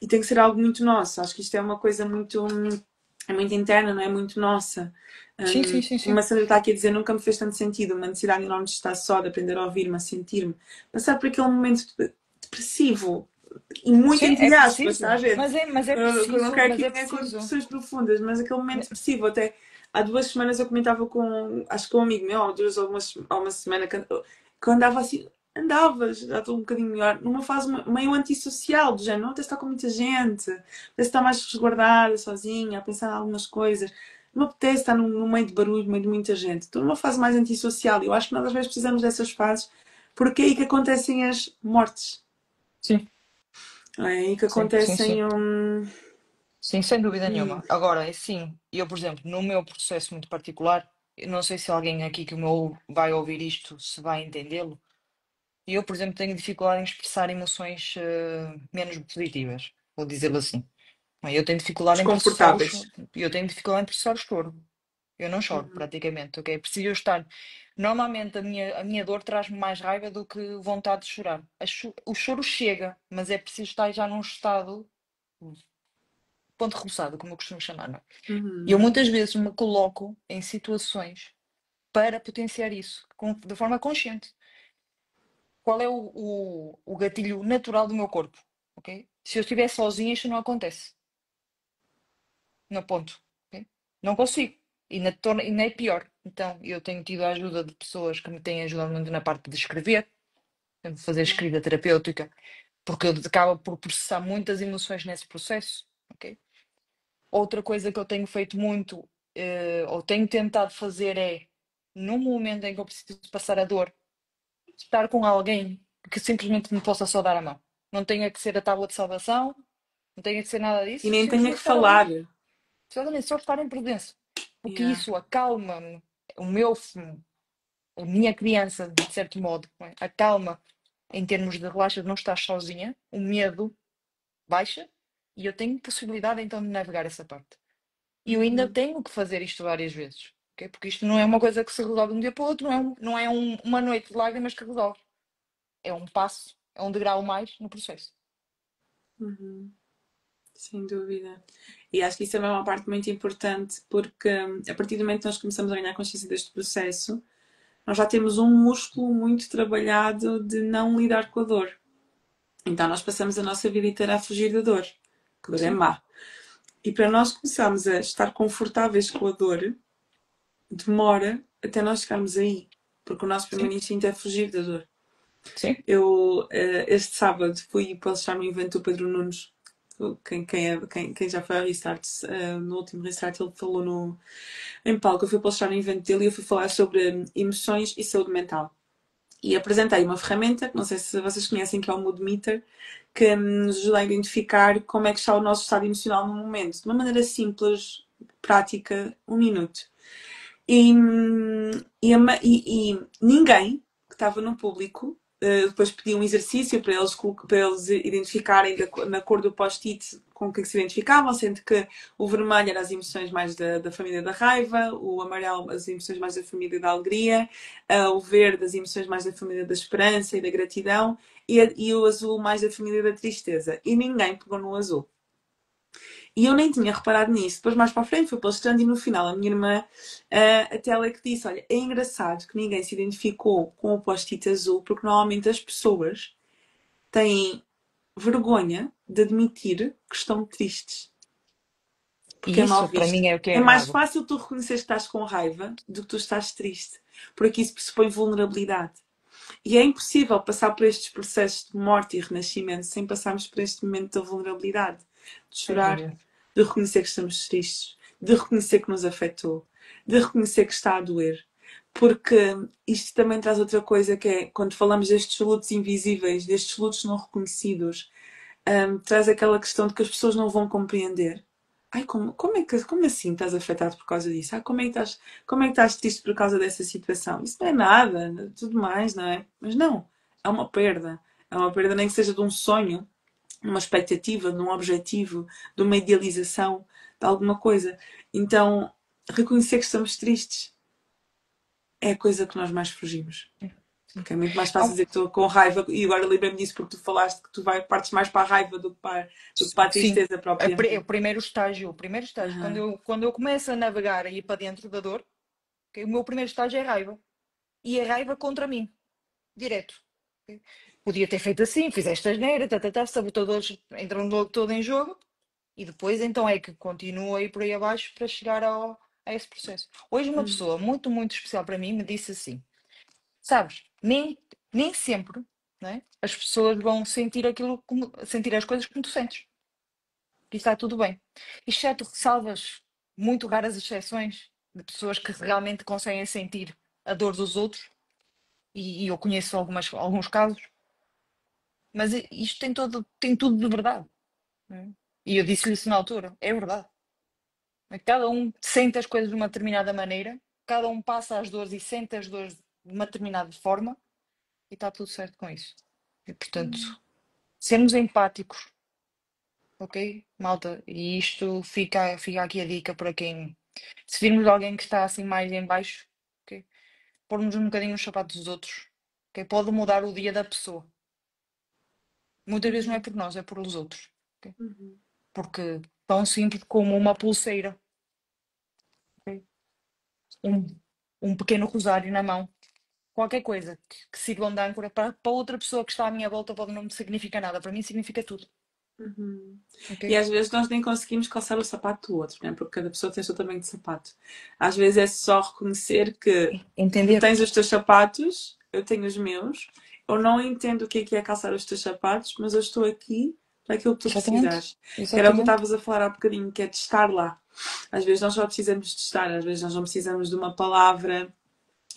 e tem que ser algo muito nosso. Acho que isto é uma coisa muito, é muito interna, não é? Muito nossa. Sim, sim, sim, Como a sim. Sandra está aqui a dizer, nunca me fez tanto sentido. Uma necessidade enorme de estar só, de aprender a ouvir-me, a sentir-me. Passar por aquele momento depressivo. E muito Sim, é entre aspas, está, preciso. gente? Mas é Eu não preciso, quero mas aqui é ninguém com preciso. depressões profundas, mas aquele momento depressivo. Até há 2 semanas eu comentava com, acho que um amigo meu, ou duas, ou uma semana, que eu andava assim, andava, já estou um bocadinho melhor, numa fase meio antissocial, do género, não até estar com muita gente, até estar mais resguardada, sozinha, a pensar em algumas coisas. Não me apetece estar no meio de barulho, no meio de muita gente. Estou numa fase mais antissocial e eu acho que nós às vezes precisamos dessas fases porque é aí que acontecem as mortes. Sim, É aí que sim, sim, sim. acontecem Sim, sem dúvida hum, nenhuma. Agora, é sim, eu, por exemplo, no meu processo muito particular, eu não sei se alguém aqui que vai ouvir isto se vai entendê-lo. Eu, por exemplo, tenho dificuldade em expressar emoções menos positivas, vou dizê-lo assim. Eu tenho dificuldade em processar desconfortáveis. eu tenho dificuldade em processar o choro. Eu não choro, Uhum. praticamente, ok? Preciso eu estar. Normalmente a minha dor traz-me mais raiva do que vontade de chorar. O choro chega, mas é preciso estar já num estado ponto repousado, como eu costumo chamar, não é? E eu Uhum. muitas vezes me coloco em situações para potenciar isso, de forma consciente. Qual é o gatilho natural do meu corpo, ok? Se eu estiver sozinha, isto não acontece. no ponto. Ok? Não consigo. E ainda é pior. Então, eu tenho tido a ajuda de pessoas que me têm ajudado muito na parte de escrever, de fazer escrita terapêutica, porque eu acabo por processar muitas emoções nesse processo. Ok? Outra coisa que eu tenho feito muito, ou tenho tentado fazer é, no momento em que eu preciso passar a dor, estar com alguém que simplesmente me possa só dar a mão. Não tenha que ser a tábua de salvação, não tenha que ser nada E disso, nem tenha simplesmente que estar ali. falar. Exatamente, só estar em presença. Porque Yeah. isso acalma-me, o meu, a minha criança, de certo modo, não é? Acalma em termos de relaxa, de não estar sozinha, o medo baixa e eu tenho possibilidade então de navegar essa parte. E eu ainda Uhum. tenho que fazer isto várias vezes, ok? Porque isto não é uma coisa que se resolve de um dia para o outro, não é uma noite de lágrimas que resolve. É um passo, é um degrau mais no processo. Uhum. Sem dúvida. E acho que isso também é uma parte muito importante, porque a partir do momento que nós começamos a ganhar consciência deste processo, nós já temos um músculo muito trabalhado de não lidar com a dor. Então nós passamos a nossa vida inteira a fugir da dor, que a dor é Sim, má. E para nós começarmos a estar confortáveis com a dor, demora até nós chegarmos aí, porque o nosso sim, primeiro instinto é fugir da dor. sim. Eu, este sábado, fui palestrar no evento do Pedro Nunes. Quem já foi ao Restart, no último Restart, ele falou em palco. Eu fui palestrar no evento dele e eu fui falar sobre emoções e saúde mental. E apresentei uma ferramenta, que não sei se vocês conhecem, que é o Mood Meter, que nos ajuda a identificar como é que está o nosso estado emocional no momento, de uma maneira simples, prática, 1 minuto. E, e ninguém que estava no público depois pedi um exercício para eles identificarem na cor do post-it com que se identificavam, sendo que o vermelho era as emoções mais da família da raiva, o amarelo as emoções mais da família da alegria, o verde as emoções mais da família da esperança e da gratidão e o azul mais da família da tristeza. E ninguém pegou no azul. E eu nem tinha reparado nisso. Depois, mais para a frente, fui palestrando e no final a minha irmã, até ela é que disse: Olha, é engraçado que ninguém se identificou com o post-it azul, porque normalmente as pessoas têm vergonha de admitir que estão tristes, porque E é mal isso, para visto. mim, é o que é É mais errado. fácil tu reconhecer que estás com raiva do que tu estás triste, porque isso pressupõe vulnerabilidade. E é impossível passar por estes processos de morte e renascimento sem passarmos por este momento da vulnerabilidade, de Sem chorar, dúvida. de reconhecer que estamos tristes, de reconhecer que nos afetou, de reconhecer que está a doer. Porque isto também traz outra coisa que é, quando falamos destes lutos invisíveis, destes lutos não reconhecidos, traz aquela questão de que as pessoas não vão compreender. Ai, como assim estás afetado por causa disso? Como é que estás triste por causa dessa situação? Isso não é nada, tudo mais, não é? Mas não, é uma perda. É uma perda nem que seja de um sonho, de uma expectativa, de um objetivo, de uma idealização, de alguma coisa. Então, reconhecer que estamos tristes é a coisa que nós mais fugimos. Sim. Porque é muito mais Há fácil um- dizer que estou com raiva, e agora lembrei-me disso porque tu falaste que tu partes mais para a raiva do que para a Sim, tristeza o propriamente. primeiro estágio, Aham. quando eu começo a navegar e ir para dentro da dor, ok, o meu primeiro estágio é raiva. E é raiva contra mim, direto. Ok? Podia ter feito assim, fizeste asneira, sabotadores entram logo todo em jogo e depois então é que continua aí por aí abaixo para chegar a esse processo. Hoje uma pessoa muito, muito especial para mim me disse assim, sabes, nem sempre, né, as pessoas vão sentir sentir as coisas como tu sentes. E está tudo bem. Exceto ressalvas, muito raras exceções de pessoas que realmente conseguem sentir a dor dos outros, e eu conheço alguns casos, mas isto tem tudo de verdade. Não é? E eu disse-lhe isso na altura, é verdade. Cada um sente as coisas de uma determinada maneira, cada um passa as dores e sente as dores de uma determinada forma, e está tudo certo com isso. E, portanto, sermos empáticos, ok, malta? E isto fica aqui a dica para quem, se virmos alguém que está assim mais em baixo, ok, pormos um bocadinho os sapatos dos outros, ok? Pode mudar o dia da pessoa. Muitas vezes não é por nós, é por os outros, ok? Porque tão simples como uma pulseira, ok? Um, um pequeno rosário na mão, qualquer coisa que sirva de âncora para outra pessoa que está à minha volta pode não me significar nada, para mim significa tudo. Uhum. Ok? E às vezes nós nem conseguimos calçar o sapato do outro, né? Porque cada pessoa tem o seu tamanho de sapato. Às vezes é só reconhecer que tu Entender. tens os teus sapatos, eu tenho os meus, eu não entendo o que é calçar os teus sapatos, mas eu estou aqui para aquilo que tu Exatamente. precisares. Que era o que tu Exatamente. estavas a falar há bocadinho, que é de estar lá. Às vezes nós só precisamos de estar, às vezes nós não precisamos de uma palavra.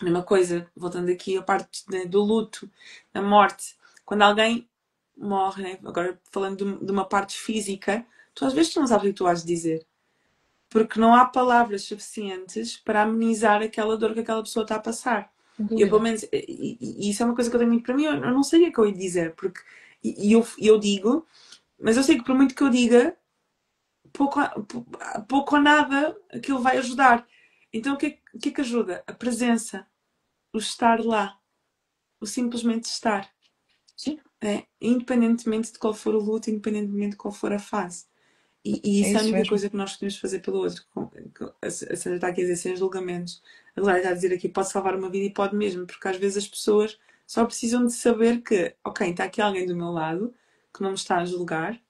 A mesma coisa, voltando aqui à parte do luto, da morte. Quando alguém morre, né? Agora falando de uma parte física, tu às vezes tu não sabes o que tu has de dizer. Porque não há palavras suficientes para amenizar aquela dor que aquela pessoa está a passar. Sem Eu, pelo dúvida. menos, e isso é uma coisa que eu tenho muito para mim, eu não sei o que eu ia dizer, porque eu digo, mas eu sei que por muito que eu diga, pouco, pouco ou nada aquilo vai ajudar. Então o que é que ajuda? A presença, o estar lá, o simplesmente estar. Sim, Independentemente de qual for o luto, independentemente de qual for a fase. E é isso é a isso única mesmo. coisa que nós podemos fazer pelo outro. A Sandra está aqui a dizer sem julgamentos. A Lara está a dizer aqui pode salvar uma vida e pode mesmo, porque às vezes as pessoas só precisam de saber que, ok, está aqui alguém do meu lado que não me está a julgar,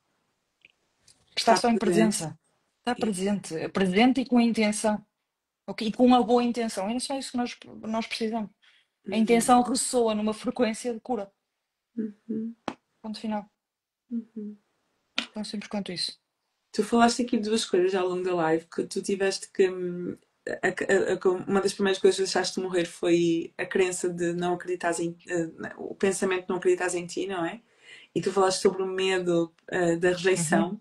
que Está está só em presente. presença. Está E, presente. Presente e com intenção. Ok? E com uma boa intenção. É só isso que nós precisamos. A uhum, intenção ressoa numa frequência de cura. uhum, Ponto final. uhum. Tão simples quanto isso. Tu falaste aqui de duas coisas ao longo da live que tu tiveste que. Uma das primeiras coisas que deixaste de morrer foi a crença de não acreditar em. O pensamento de não acreditar em ti, não é? E tu falaste sobre o medo da Uhum, rejeição.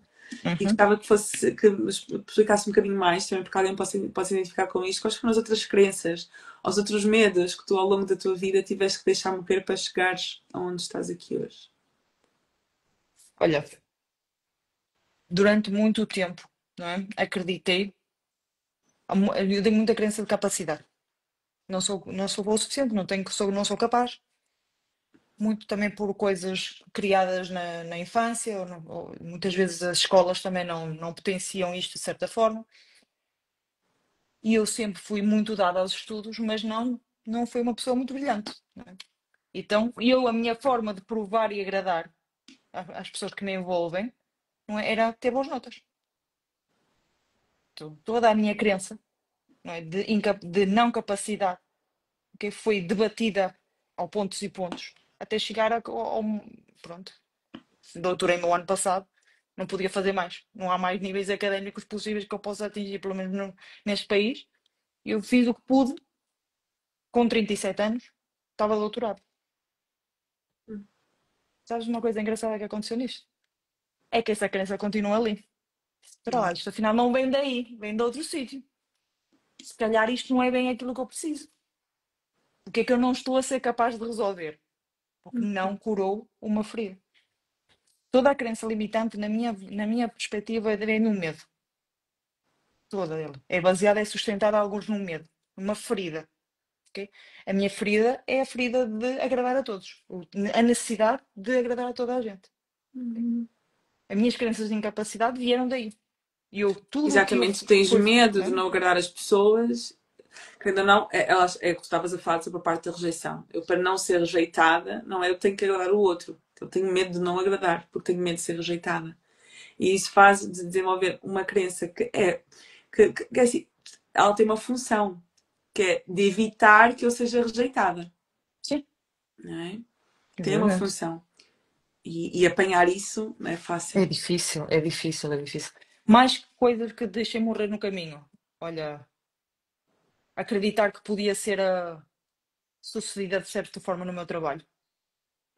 E uhum. gostava que me explicasse um bocadinho mais, também porque alguém possa identificar com isto. Quais foram as outras crenças, os outros medos que tu ao longo da tua vida tiveste que deixar morrer para chegares aonde estás aqui hoje? Olha, durante muito tempo, não é? Acreditei. Eu tenho muita crença de capacidade. Não sou boa o suficiente, não sou capaz. Muito também por coisas criadas na infância, ou muitas vezes as escolas também não potenciam isto de certa forma. E eu sempre fui muito dada aos estudos, mas não fui uma pessoa muito brilhante, não é? Então, a minha forma de provar e agradar às pessoas que me envolvem, não é? Era ter boas notas. Então, toda a minha crença, não é? De não capacidade, que foi debatida ao pontos e pontos, até chegar pronto, doutorei-me o ano passado, não podia fazer mais. Não há mais níveis académicos possíveis que eu possa atingir, pelo menos neste país. Eu fiz o que pude, com 37 anos, estava doutorado. Sabes uma coisa engraçada que aconteceu nisto? É que essa crença continua ali. Espera lá, isto afinal não vem daí, vem de outro sítio. Se calhar isto não é bem aquilo que eu preciso. O que é que eu não estou a ser capaz de resolver? Porque não curou uma ferida. Toda a crença limitante, na minha perspectiva, vem no medo. Toda ela. É baseada, é sustentada alguns no medo, numa ferida. Ok? A minha ferida é a ferida de agradar a todos. A necessidade de agradar a toda a gente. Ok? Uhum. As minhas crenças de incapacidade vieram daí. E tudo o que eu Exatamente, tu tens fui. medo de Né? não agradar as pessoas, que ainda não, é o que tu estavas a falar sobre a parte da rejeição. Eu, para não ser rejeitada, não é eu tenho que agradar o outro. Eu tenho medo de não agradar, porque tenho medo de ser rejeitada. E isso faz de desenvolver uma crença que é assim, ela tem uma função, que é de evitar que eu seja rejeitada, Sim, não é? Tem uma exatamente. função. E apanhar isso não é fácil. É difícil, é difícil, é difícil. Mais coisas que deixei morrer no caminho. Olha, acreditar que podia ser sucedida de certa forma no meu trabalho.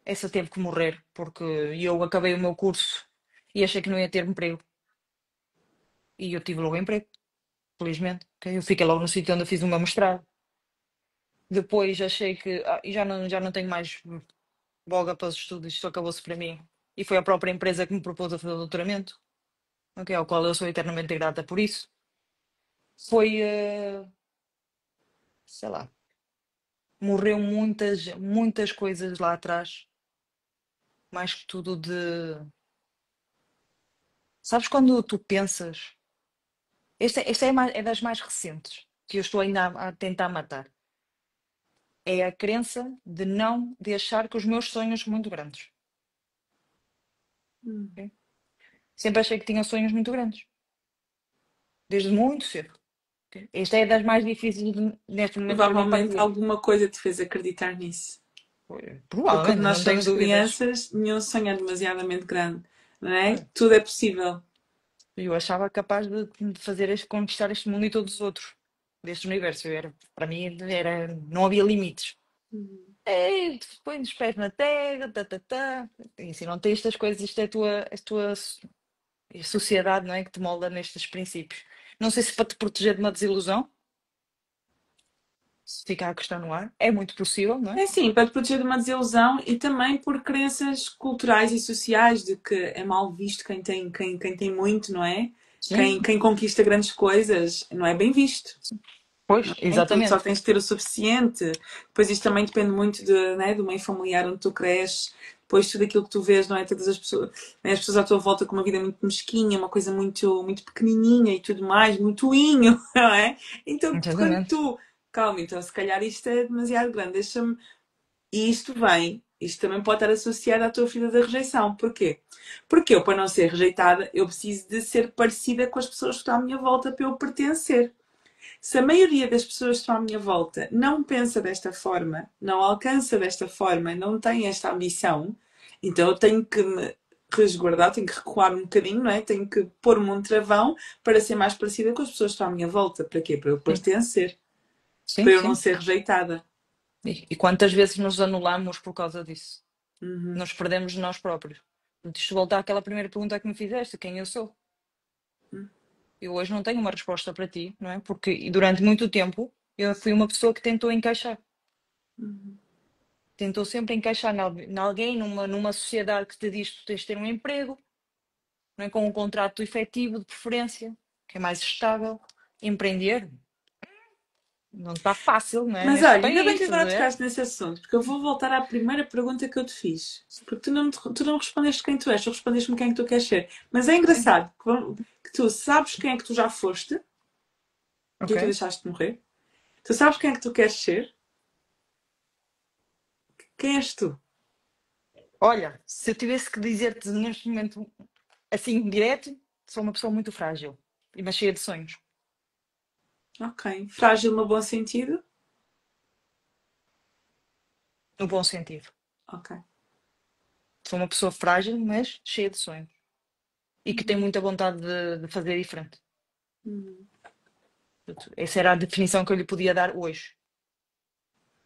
Essa teve que morrer, porque eu acabei o meu curso e achei que não ia ter emprego. E eu tive logo emprego, felizmente. Ok? Eu fiquei logo no sítio onde eu fiz o meu mestrado. Depois achei que e já não tenho mais boga para os estudos, isto acabou-se para mim. E foi a própria empresa que me propôs a fazer o doutoramento, ok? Ao qual eu sou eternamente grata por isso. Foi, sei lá, morreu muitas, muitas coisas lá atrás, mais que tudo de. Sabes quando tu pensas. Esta é das mais recentes, que eu estou ainda a tentar matar. É a crença de não de achar que os meus sonhos são muito grandes. Hum. Ok? Sempre achei que tinha sonhos muito grandes, desde muito cedo. Esta é das mais difíceis neste momento para mim Provavelmente partilhar. alguma coisa te fez acreditar nisso. Porque quando Provavelmente, nós não tenho somos dúvidas. crianças, nenhum sonho é demasiadamente grande, não é? Olha, Tudo é possível. eu achava capaz de fazer este, conquistar este mundo e todos os outros deste universo. Para mim era, não havia limites. É, põe os pés na terra, tá, tá, tá. E se não tens estas coisas, isto é a sociedade, não é? Que te molda nestes princípios. Não sei se para te proteger de uma desilusão, se fica a questão no ar, é muito possível, não é? É sim, para te proteger de uma desilusão e também por crenças culturais e sociais de que é mal visto quem tem muito, não é? Sim, Quem conquista grandes coisas não é bem visto. pois, É? Tu só exatamente. tens de ter o suficiente. Depois isto também depende muito de, né, do meio familiar onde tu cresces. Depois tudo aquilo que tu vês, não é? Todas né, as pessoas à tua volta com uma vida muito mesquinha, uma coisa muito pequenininha e tudo mais, muito inho, não é? Então quando Exatamente. tu, calma, então se calhar isto é demasiado grande, deixa-me. E isto também pode estar associado à tua vida da rejeição. Porquê? Porque eu, para não ser rejeitada, eu preciso de ser parecida com as pessoas que estão à minha volta para eu pertencer. Se a maioria das pessoas que estão à minha volta não pensa desta forma, não alcança desta forma, não tem esta ambição, então eu tenho que me resguardar, tenho que recuar um bocadinho, não é? Tenho que pôr-me um travão para ser mais parecida com as pessoas que estão à minha volta. Para quê? Para eu Sim, pertencer, sim, para eu não sim. ser rejeitada. E quantas vezes nos anulamos por causa disso? Uhum, Nos perdemos de nós próprios. Portanto, isto volta àquela primeira pergunta que me fizeste, quem eu sou? Eu hoje não tenho uma resposta para ti, não é? Porque durante muito tempo eu fui uma pessoa que tentou encaixar. Tentou sempre encaixar em alguém, numa sociedade que te diz que tu tens de ter um emprego, não é? Com um contrato efetivo, de preferência, que é mais estável. Empreender não está fácil, não é? mas Neste olha, ainda bem país, que estás a agora ver? tocaste nesse assunto, porque eu vou voltar à primeira pergunta que eu te fiz. Porque tu não respondeste quem tu és, tu respondeste-me quem é que tu queres ser. Mas é Sim, engraçado que tu sabes quem é que tu já foste, porque tu ok. deixaste de morrer, tu sabes quem é que tu queres ser, quem és tu? Olha, se eu tivesse que dizer-te neste momento assim, direto, sou uma pessoa muito frágil, mas cheia de sonhos, Ok. Frágil no bom sentido? no bom sentido. Ok. Sou uma pessoa frágil, mas cheia de sonhos. E que tem muita vontade de fazer diferente. Uhum. Portanto, essa era a definição que eu lhe podia dar hoje.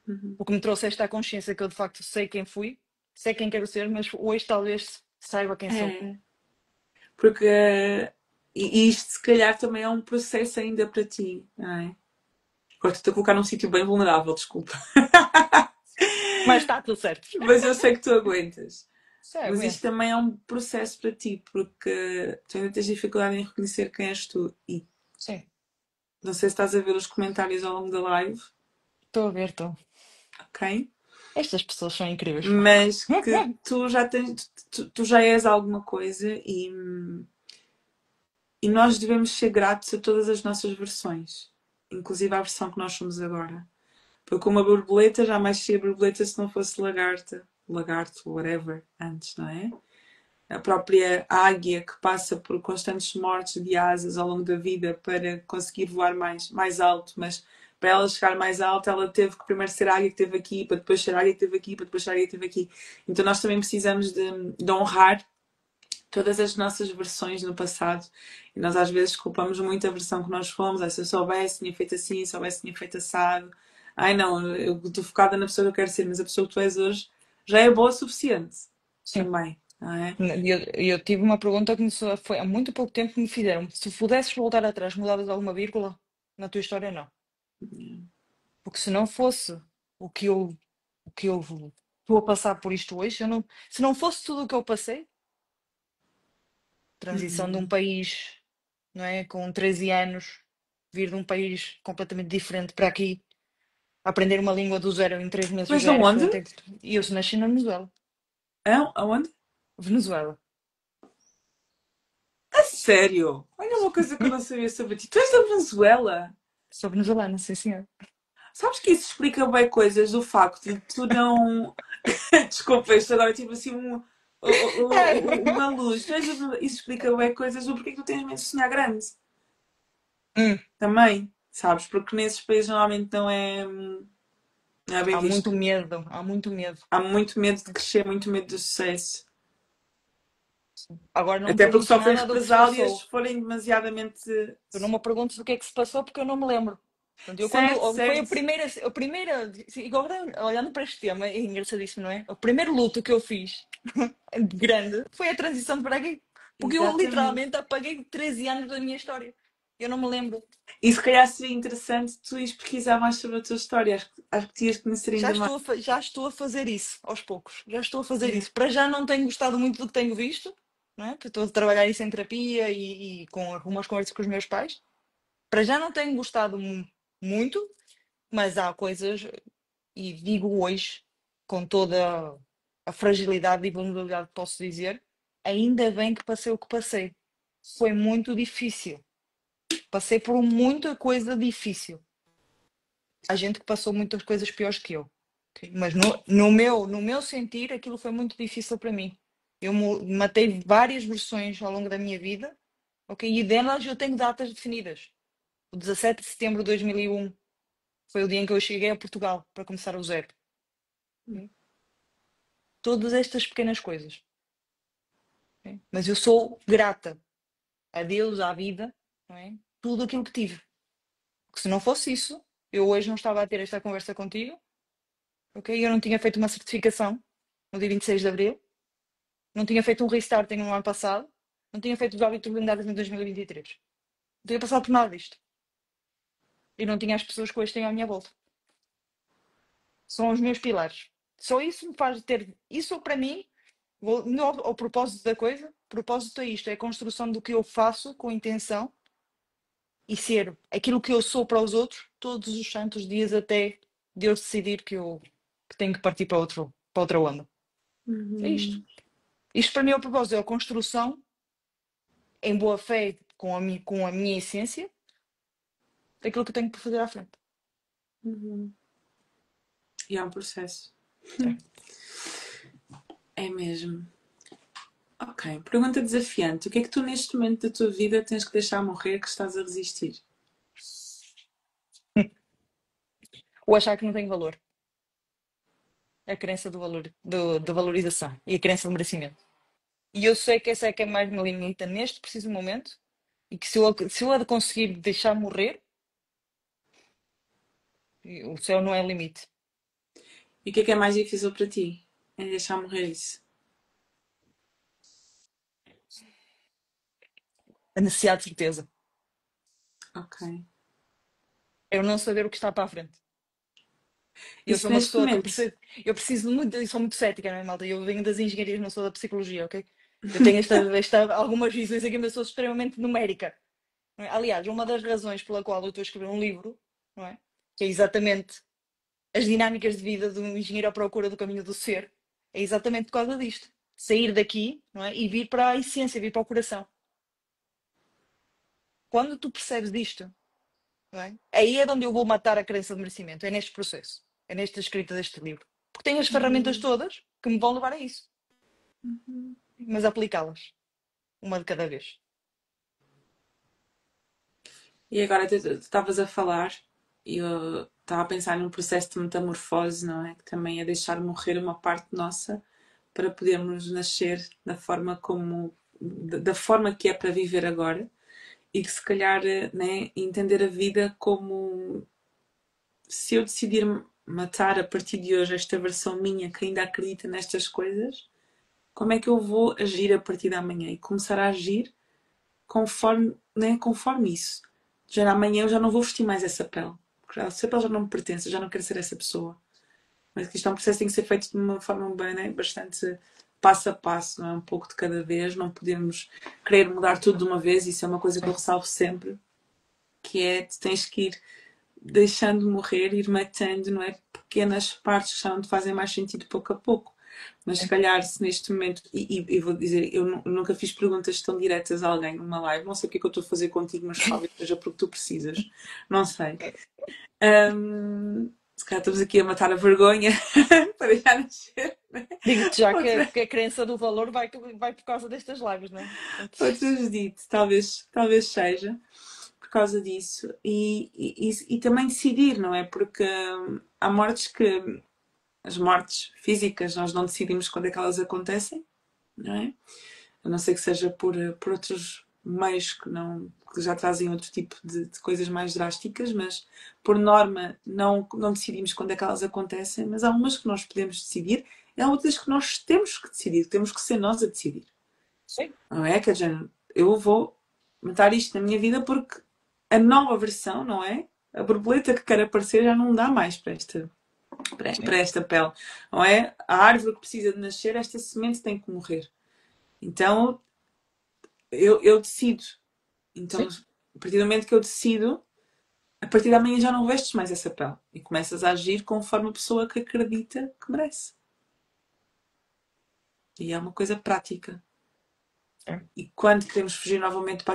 Uhum. O que me trouxe esta consciência que eu de facto sei quem fui, sei quem quero ser, mas hoje talvez saiba quem sou. É. Porque e isto se calhar também é um processo ainda para ti, não é? Agora estou a colocar num sítio bem vulnerável, desculpa. Mas está tudo certo. Mas eu sei que tu aguentas. Sei, Mas isto aguento. também é um processo para ti, porque tu ainda tens dificuldade em reconhecer quem és tu. E Sim, não sei se estás a ver os comentários ao longo da live, estou a ver, estou. ok? Estas pessoas são incríveis, pá. Mas que tu já tens, tu já és alguma coisa e nós devemos ser gratos a todas as nossas versões, inclusive à versão que nós somos agora. Porque uma borboleta jamais seria borboleta se não fosse lagarta, lagarto, whatever, antes, não é? A própria águia que passa por constantes mortes de asas ao longo da vida para conseguir voar mais alto, mas para ela chegar mais alto, ela teve que primeiro ser a águia que esteve aqui, para depois ser a águia que esteve aqui, para depois ser a águia que esteve aqui. Então nós também precisamos de honrar todas as nossas versões no passado. E nós às vezes culpamos muito a versão que nós fomos. Ah, se eu soubesse, tinha feito assim, se soubesse, tinha feito assado. Ai não, eu estou focada na pessoa que eu quero ser, mas a pessoa que tu és hoje já é boa o suficiente. Sim. Também, não é? Eu tive uma pergunta que foi há muito pouco tempo que me fizeram. Se pudesses voltar atrás, mudavas alguma vírgula? Na tua história, não. Porque se não fosse o que eu, o que eu estou a passar por isto hoje, se não fosse tudo o que eu passei, transição de um Uhum. país, não é, com 13 anos, vir de um país completamente diferente para aqui, aprender uma língua do zero em 3 meses Mas de já era onde? excelente. E eu nasci na Venezuela. Aonde? Venezuela. A sério? Olha uma coisa que eu não sabia sobre ti. Tu és da Venezuela. Sou venezuelana, sim senhor. Sabes que isso explica bem coisas do facto de tu não. Desculpa, isto agora tipo assim. Uma luz. Isso explica bem coisas do porquê que tu tens medo de sonhar grande. Hum, Também, sabes? Porque nesses países normalmente não é bem há visto. muito medo, há muito medo. Há muito medo de crescer, muito medo do sucesso. Agora não me Até porque perguntes sofrem nada do que se represálias se passou. forem demasiadamente. Tu não me perguntes do que é que se passou porque eu não me lembro. Portanto, eu Certo, quando foi certo. a primeira, agora olhando para este tema, é engraçadíssimo, não é? O primeiro luto que eu fiz, grande, foi a transição para aqui. Porque eu Exatamente. literalmente apaguei 13 anos da minha história. Eu não me lembro. E se calhar seria interessante tu ires pesquisar mais sobre a tua história. Acho que tinhas que conhecer ainda mais. Já estou a fazer isso, aos poucos. Já estou a fazer Yeah. isso. Para já não tenho gostado muito do que tenho visto, não é? Porque estou a trabalhar isso em terapia e com algumas conversas com os meus pais. Para já não tenho gostado muito, mas há coisas, e digo hoje, com toda a fragilidade e vulnerabilidade que posso dizer, ainda bem que passei o que passei. Foi muito difícil. Passei por muita coisa difícil. Há gente que passou muitas coisas piores que eu. Ok? Mas no meu sentir, aquilo foi muito difícil para mim. Eu matei várias versões ao longo da minha vida, ok? E delas eu tenho datas definidas. O 17 de setembro de 2001 foi o dia em que eu cheguei a Portugal para começar o zero. Ok? Todas estas pequenas coisas. Ok? Mas eu sou grata a Deus, à vida, não é? Tudo aquilo que tive. Porque se não fosse isso, eu hoje não estava a ter esta conversa contigo, ok? Eu não tinha feito uma certificação no dia 26 de Abril, não tinha feito um restarting no ano passado, não tinha feito os hábitos blindados em 2023. Não tinha passado por nada disto. E não tinha as pessoas que hoje tenho à minha volta. São os meus pilares. Só isso me faz ter. Isso para mim, ao propósito da coisa, propósito é isto: é a construção do que eu faço com intenção e ser aquilo que eu sou para os outros todos os santos dias até Deus decidir que tenho que partir para outra onda. É isto. Uhum, Isto para mim é o propósito, é a construção em boa fé com a minha essência daquilo que eu tenho para fazer à frente. uhum. E é um processo. É. É mesmo. Ok. Pergunta desafiante. O que é que tu neste momento da tua vida tens que deixar morrer que estás a resistir? Ou achar que não tem valor. A crença do valor, da valorização e a crença do merecimento. E eu sei que essa é que é mais me limita neste preciso momento e que se eu a de conseguir deixar morrer, o céu não é limite. E o que é mais difícil para ti? É deixar morrer isso. A necessidade de certeza. Ok. É eu não saber o que está para a frente. Eu Isso sou uma neste pessoa que momento. eu preciso muito, eu sou muito cética, não é, malta? Eu venho das engenharias, não sou da psicologia, ok? Eu tenho algumas visões aqui, mas eu sou extremamente numérica. Não é? Aliás, uma das razões pela qual eu estou a escrever um livro, não é? Que é exatamente as dinâmicas de vida de um engenheiro à procura do caminho do ser, é exatamente por causa disto. Sair daqui, não é? E vir para a essência, vir para o coração. Quando tu percebes disto, não é? Aí é onde eu vou matar a crença de merecimento, é neste processo, é nesta escrita deste livro. Porque tenho as ferramentas Uhum. todas que me vão levar a isso, mas aplicá-las, uma de cada vez. E agora tu estavas a falar e eu estava a pensar num processo de metamorfose, não é? Que também é deixar morrer uma parte nossa para podermos nascer da forma que é para viver agora e que se calhar, né, entender a vida como se eu decidir matar a partir de hoje esta versão minha que ainda acredita nestas coisas, como é que eu vou agir a partir da manhã e começar a agir conforme isso. Já amanhã eu já não vou vestir mais essa pele. Porque essa pele já não me pertence, eu já não quero ser essa pessoa. Mas que isto é um processo que tem que ser feito de uma forma bem, né, bastante passo a passo, não é? Um pouco de cada vez. Não podemos querer mudar tudo de uma vez. Isso é uma coisa que eu Sim. ressalvo sempre. Que é, tu tens que ir deixando morrer, ir matando, não é? Pequenas partes que já não te fazem mais sentido pouco a pouco. Mas se Sim. calhar se neste momento, e vou dizer, eu nunca fiz perguntas tão diretas a alguém numa live, não sei o que é que eu estou a fazer contigo, mas talvez seja porque tu precisas, não sei. Se calhar estamos aqui a matar a vergonha para deixar nascer. Digo-te já Outra, que a crença do valor vai por causa destas lives, não é? Portanto, outras dito, talvez seja por causa disso. E também decidir, não é? Porque há mortes que, as mortes físicas, nós não decidimos quando é que elas acontecem, não é? A não ser que seja por outros meios que já trazem outro tipo de coisas mais drásticas, mas por norma não decidimos quando é que elas acontecem, mas há umas que nós podemos decidir e há outras que nós temos que decidir, temos que ser nós a decidir. sim, Não é? Quer dizer, eu vou matar isto na minha vida porque a nova versão, não é? A borboleta que quer aparecer já não dá mais para sim, esta pele, não é? A árvore que precisa de nascer, esta semente tem que morrer. Então eu decido. Então, sim. a partir do momento que eu decido, a partir da manhã já não vestes mais essa pele e começas a agir conforme a pessoa que acredita que merece. E é uma coisa prática. É. E quando queremos fugir novamente para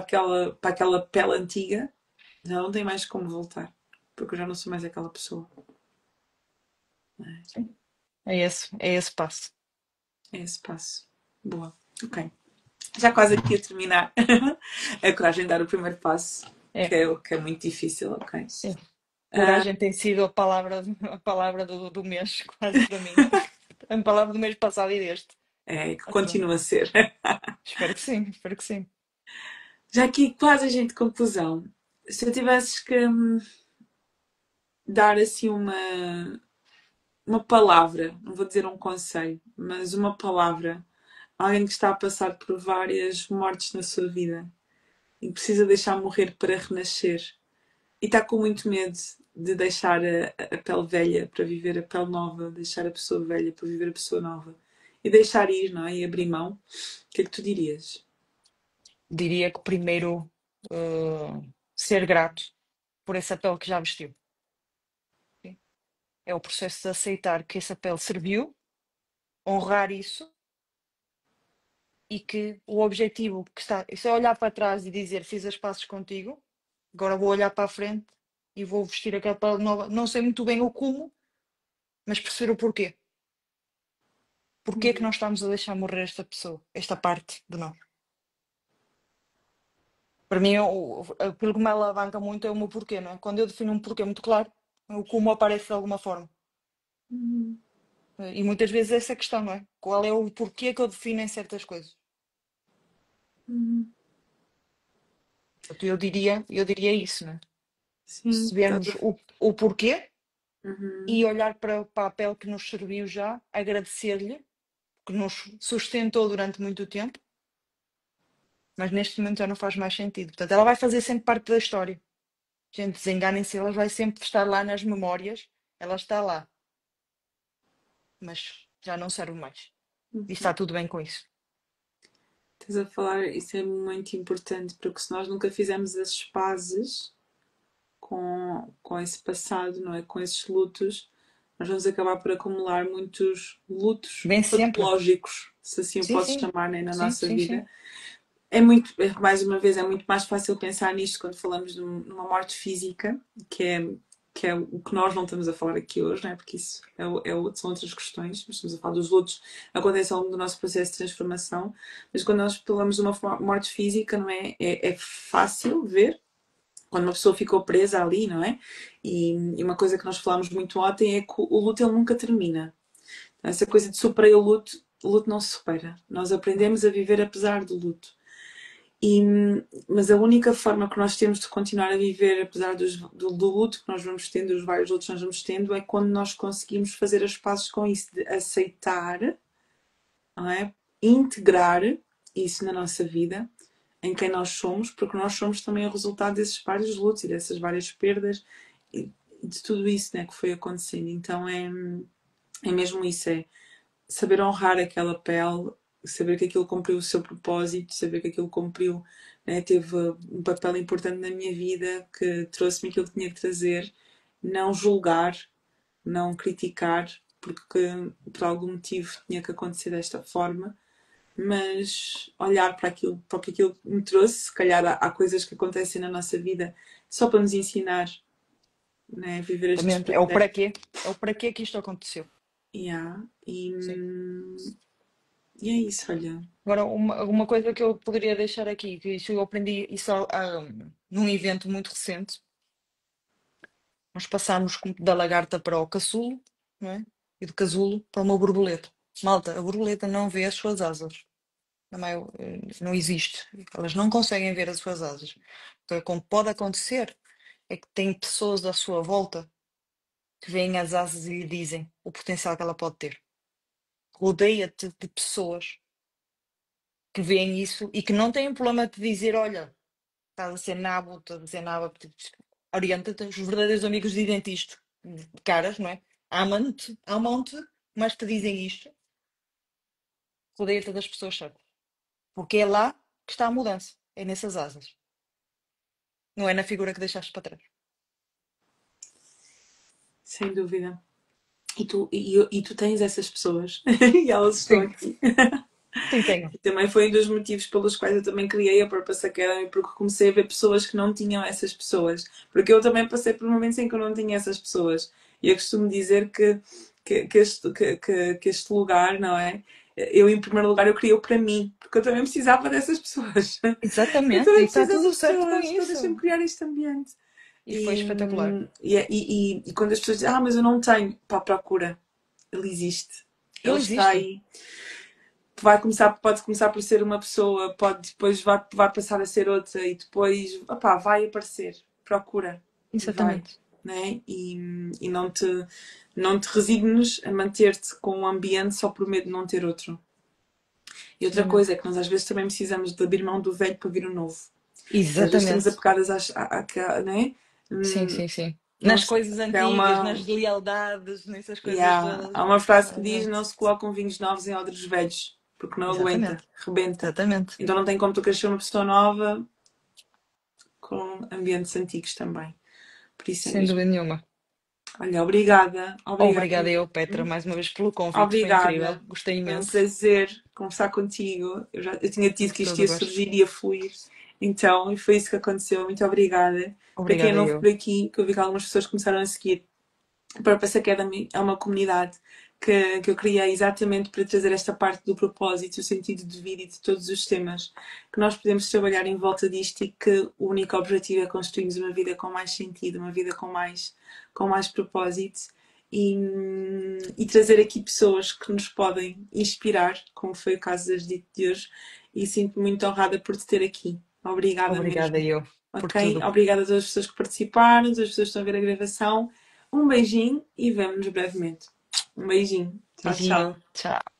aquela pele antiga, já não tem mais como voltar. Porque eu já não sou mais aquela pessoa. Sim. É esse passo. É esse passo. Boa. Ok. Já quase aqui a terminar. A coragem de dar o primeiro passo, É, que é muito difícil, ok. sim. Coragem tem sido a palavra do mês, quase para mim. A palavra do mês passado e deste. É que Mas pronto, continua a ser. espero que sim, espero que sim. Já aqui quase a gente de conclusão. Se eu tivesses que dar assim uma palavra, não vou dizer um conselho, mas uma palavra, alguém que está a passar por várias mortes na sua vida e precisa deixar morrer para renascer e está com muito medo de deixar a pele velha para viver a pele nova, deixar a pessoa velha para viver a pessoa nova e deixar ir, não é? E abrir mão, o que é que tu dirias? Diria que primeiro ser grato por essa pele que já vestiu. Sim. É o processo de aceitar que essa pele serviu, honrar isso e que o objetivo que está. Isso é olhar para trás e dizer fiz as pazes contigo, agora vou olhar para a frente e vou vestir aquela pele nova. Não sei muito bem o como, mas perceber o porquê. Porquê é que Uhum. nós estamos a deixar morrer esta pessoa, esta parte de nós? Para mim, aquilo que me alavanca muito é o meu porquê, não é? Quando eu defino um porquê muito claro, o como aparece de alguma forma. Uhum. E muitas vezes essa é a questão, não é? Qual é o porquê que eu defino em certas coisas? Uhum. Portanto, eu diria isso, não é? Sim, Percebermos o porquê uhum. e olhar para a pele que nos serviu já, agradecer-lhe, que nos sustentou durante muito tempo, mas neste momento já não faz mais sentido. Portanto, ela vai fazer sempre parte da história. Gente, desenganem-se, ela vai sempre estar lá nas memórias, ela está lá, mas já não serve mais. E está tudo bem com isso. Estás a falar, isso é muito importante, porque se nós nunca fizermos as pazes com esse passado, não é? Com esses lutos, nós vamos acabar por acumular muitos lutos Bem sempre. patológicos, se assim o Sim, posso sim. chamar, né, na Sim, nossa sim, vida. sim. Mais uma vez, é muito mais fácil pensar nisto quando falamos numa morte física, que é o que nós não estamos a falar aqui hoje, não é? Porque isso são outras questões, mas estamos a falar dos lutos que acontecem ao longo do nosso processo de transformação. Mas quando nós falamos de uma morte física, não é? É fácil ver quando uma pessoa ficou presa ali, não é? E uma coisa que nós falamos muito ontem é que o luto ele nunca termina. Essa coisa de superar o luto não se supera. Nós aprendemos a viver apesar do luto. E, mas a única forma que nós temos de continuar a viver, apesar do luto que nós vamos tendo, os vários lutos que nós vamos tendo, é quando nós conseguimos fazer as pazes com isso, de aceitar, não é? Integrar isso na nossa vida, em quem nós somos, porque nós somos também o resultado desses vários lutos e dessas várias perdas e de tudo isso, né, que foi acontecendo. Então é mesmo isso, é saber honrar aquela pele, saber que aquilo cumpriu o seu propósito, saber que aquilo cumpriu, né, teve um papel importante na minha vida, que trouxe-me aquilo que tinha que trazer, não julgar, não criticar, porque por algum motivo tinha que acontecer desta forma, mas olhar para que aquilo me trouxe, se calhar há coisas que acontecem na nossa vida só para nos ensinar, né, a viver estes Exatamente. É o processos. para quê. É o para quê que isto aconteceu. Yeah. Sim. E é isso, olha. Agora, uma coisa que eu poderia deixar aqui, que isso eu aprendi isso num evento muito recente. Nós passámos da lagarta para o casulo, não é? E do casulo para uma borboleta. Malta, a borboleta não vê as suas asas. Não existe. Elas não conseguem ver as suas asas. Então, como pode acontecer, é que tem pessoas à sua volta que veem as asas e lhe dizem o potencial que ela pode ter. Rodeia-te de pessoas que veem isso e que não têm problema de dizer: olha, estás a ser nabo, estás a ser naba, orienta-te. Os verdadeiros amigos dizem-te isto, de caras, não é? Amam-te, mas te dizem isto. Rodeia-te das pessoas certas. Porque é lá que está a mudança. É nessas asas. Não é na figura que deixaste para trás. Sem dúvida. E tu tens essas pessoas e elas estão Sim, aqui. sim, tenho. E também foi um dos motivos pelos quais eu também criei a Purpose Academy, porque comecei a ver pessoas que não tinham essas pessoas. Porque eu também passei por momentos em que eu não tinha essas pessoas. E eu costumo dizer que este lugar, não é? Eu, em primeiro lugar, eu criei para mim, porque eu também precisava dessas pessoas. Eu Exatamente, e também está preciso tudo dessas certo com pessoas, então deixa-me isso. criar este ambiente. E foi E, espetacular. e quando as pessoas dizem, mas eu não tenho, pá, procura. Ele existe. Ele Ele está existe. aí. Pode começar por ser uma pessoa, pode depois vai passar a ser outra e depois, opá, vai aparecer. Procura e vai, Exatamente. né? E não te resignes a manter-te com um ambiente só por medo de não ter outro. E outra coisa Exatamente. é que nós às vezes também precisamos de abrir mão do velho para vir o novo. Às vezes estamos Exatamente. apegadas né? Sim, Hum, sim, sim. Não Nas sei, coisas é antigas, nas uma. lealdades, nessas coisas Yeah. todas. Há uma frase que diz: não Exatamente. se colocam vinhos novos em odres velhos, porque não aguenta, Exatamente. rebenta. Exatamente. Então não tem como tu querer ser uma pessoa nova com ambientes antigos também. Por isso é Sem mesmo. dúvida nenhuma. Olha, obrigada, obrigada Obrigada eu, Petra, mesmo. mais uma vez pelo convite. Foi incrível. Obrigada. Gostei Foi um imenso. prazer conversar contigo. Eu tinha dito que isto Todo o ia gosto. surgir e ia fluir. Então, e foi isso que aconteceu. Muito obrigada. Para quem é Obrigada novo eu. por aqui, que eu vi que algumas pessoas começaram a seguir, a Purpose Academy é uma comunidade que eu criei exatamente para trazer esta parte do propósito, o sentido de vida e de todos os temas que nós podemos trabalhar em volta disto e que o único objetivo é construirmos uma vida com mais sentido, uma vida com mais propósito e trazer aqui pessoas que nos podem inspirar, como foi o caso das Dito de hoje, e sinto-me muito honrada por te ter aqui. Obrigada Obrigada mesmo. eu por Ok? tudo. Obrigada a todas as pessoas que participaram, a todas as pessoas que estão a ver a gravação. Um beijinho e vemo-nos brevemente. Um beijinho. Tchau, Beijinho. tchau. Tchau.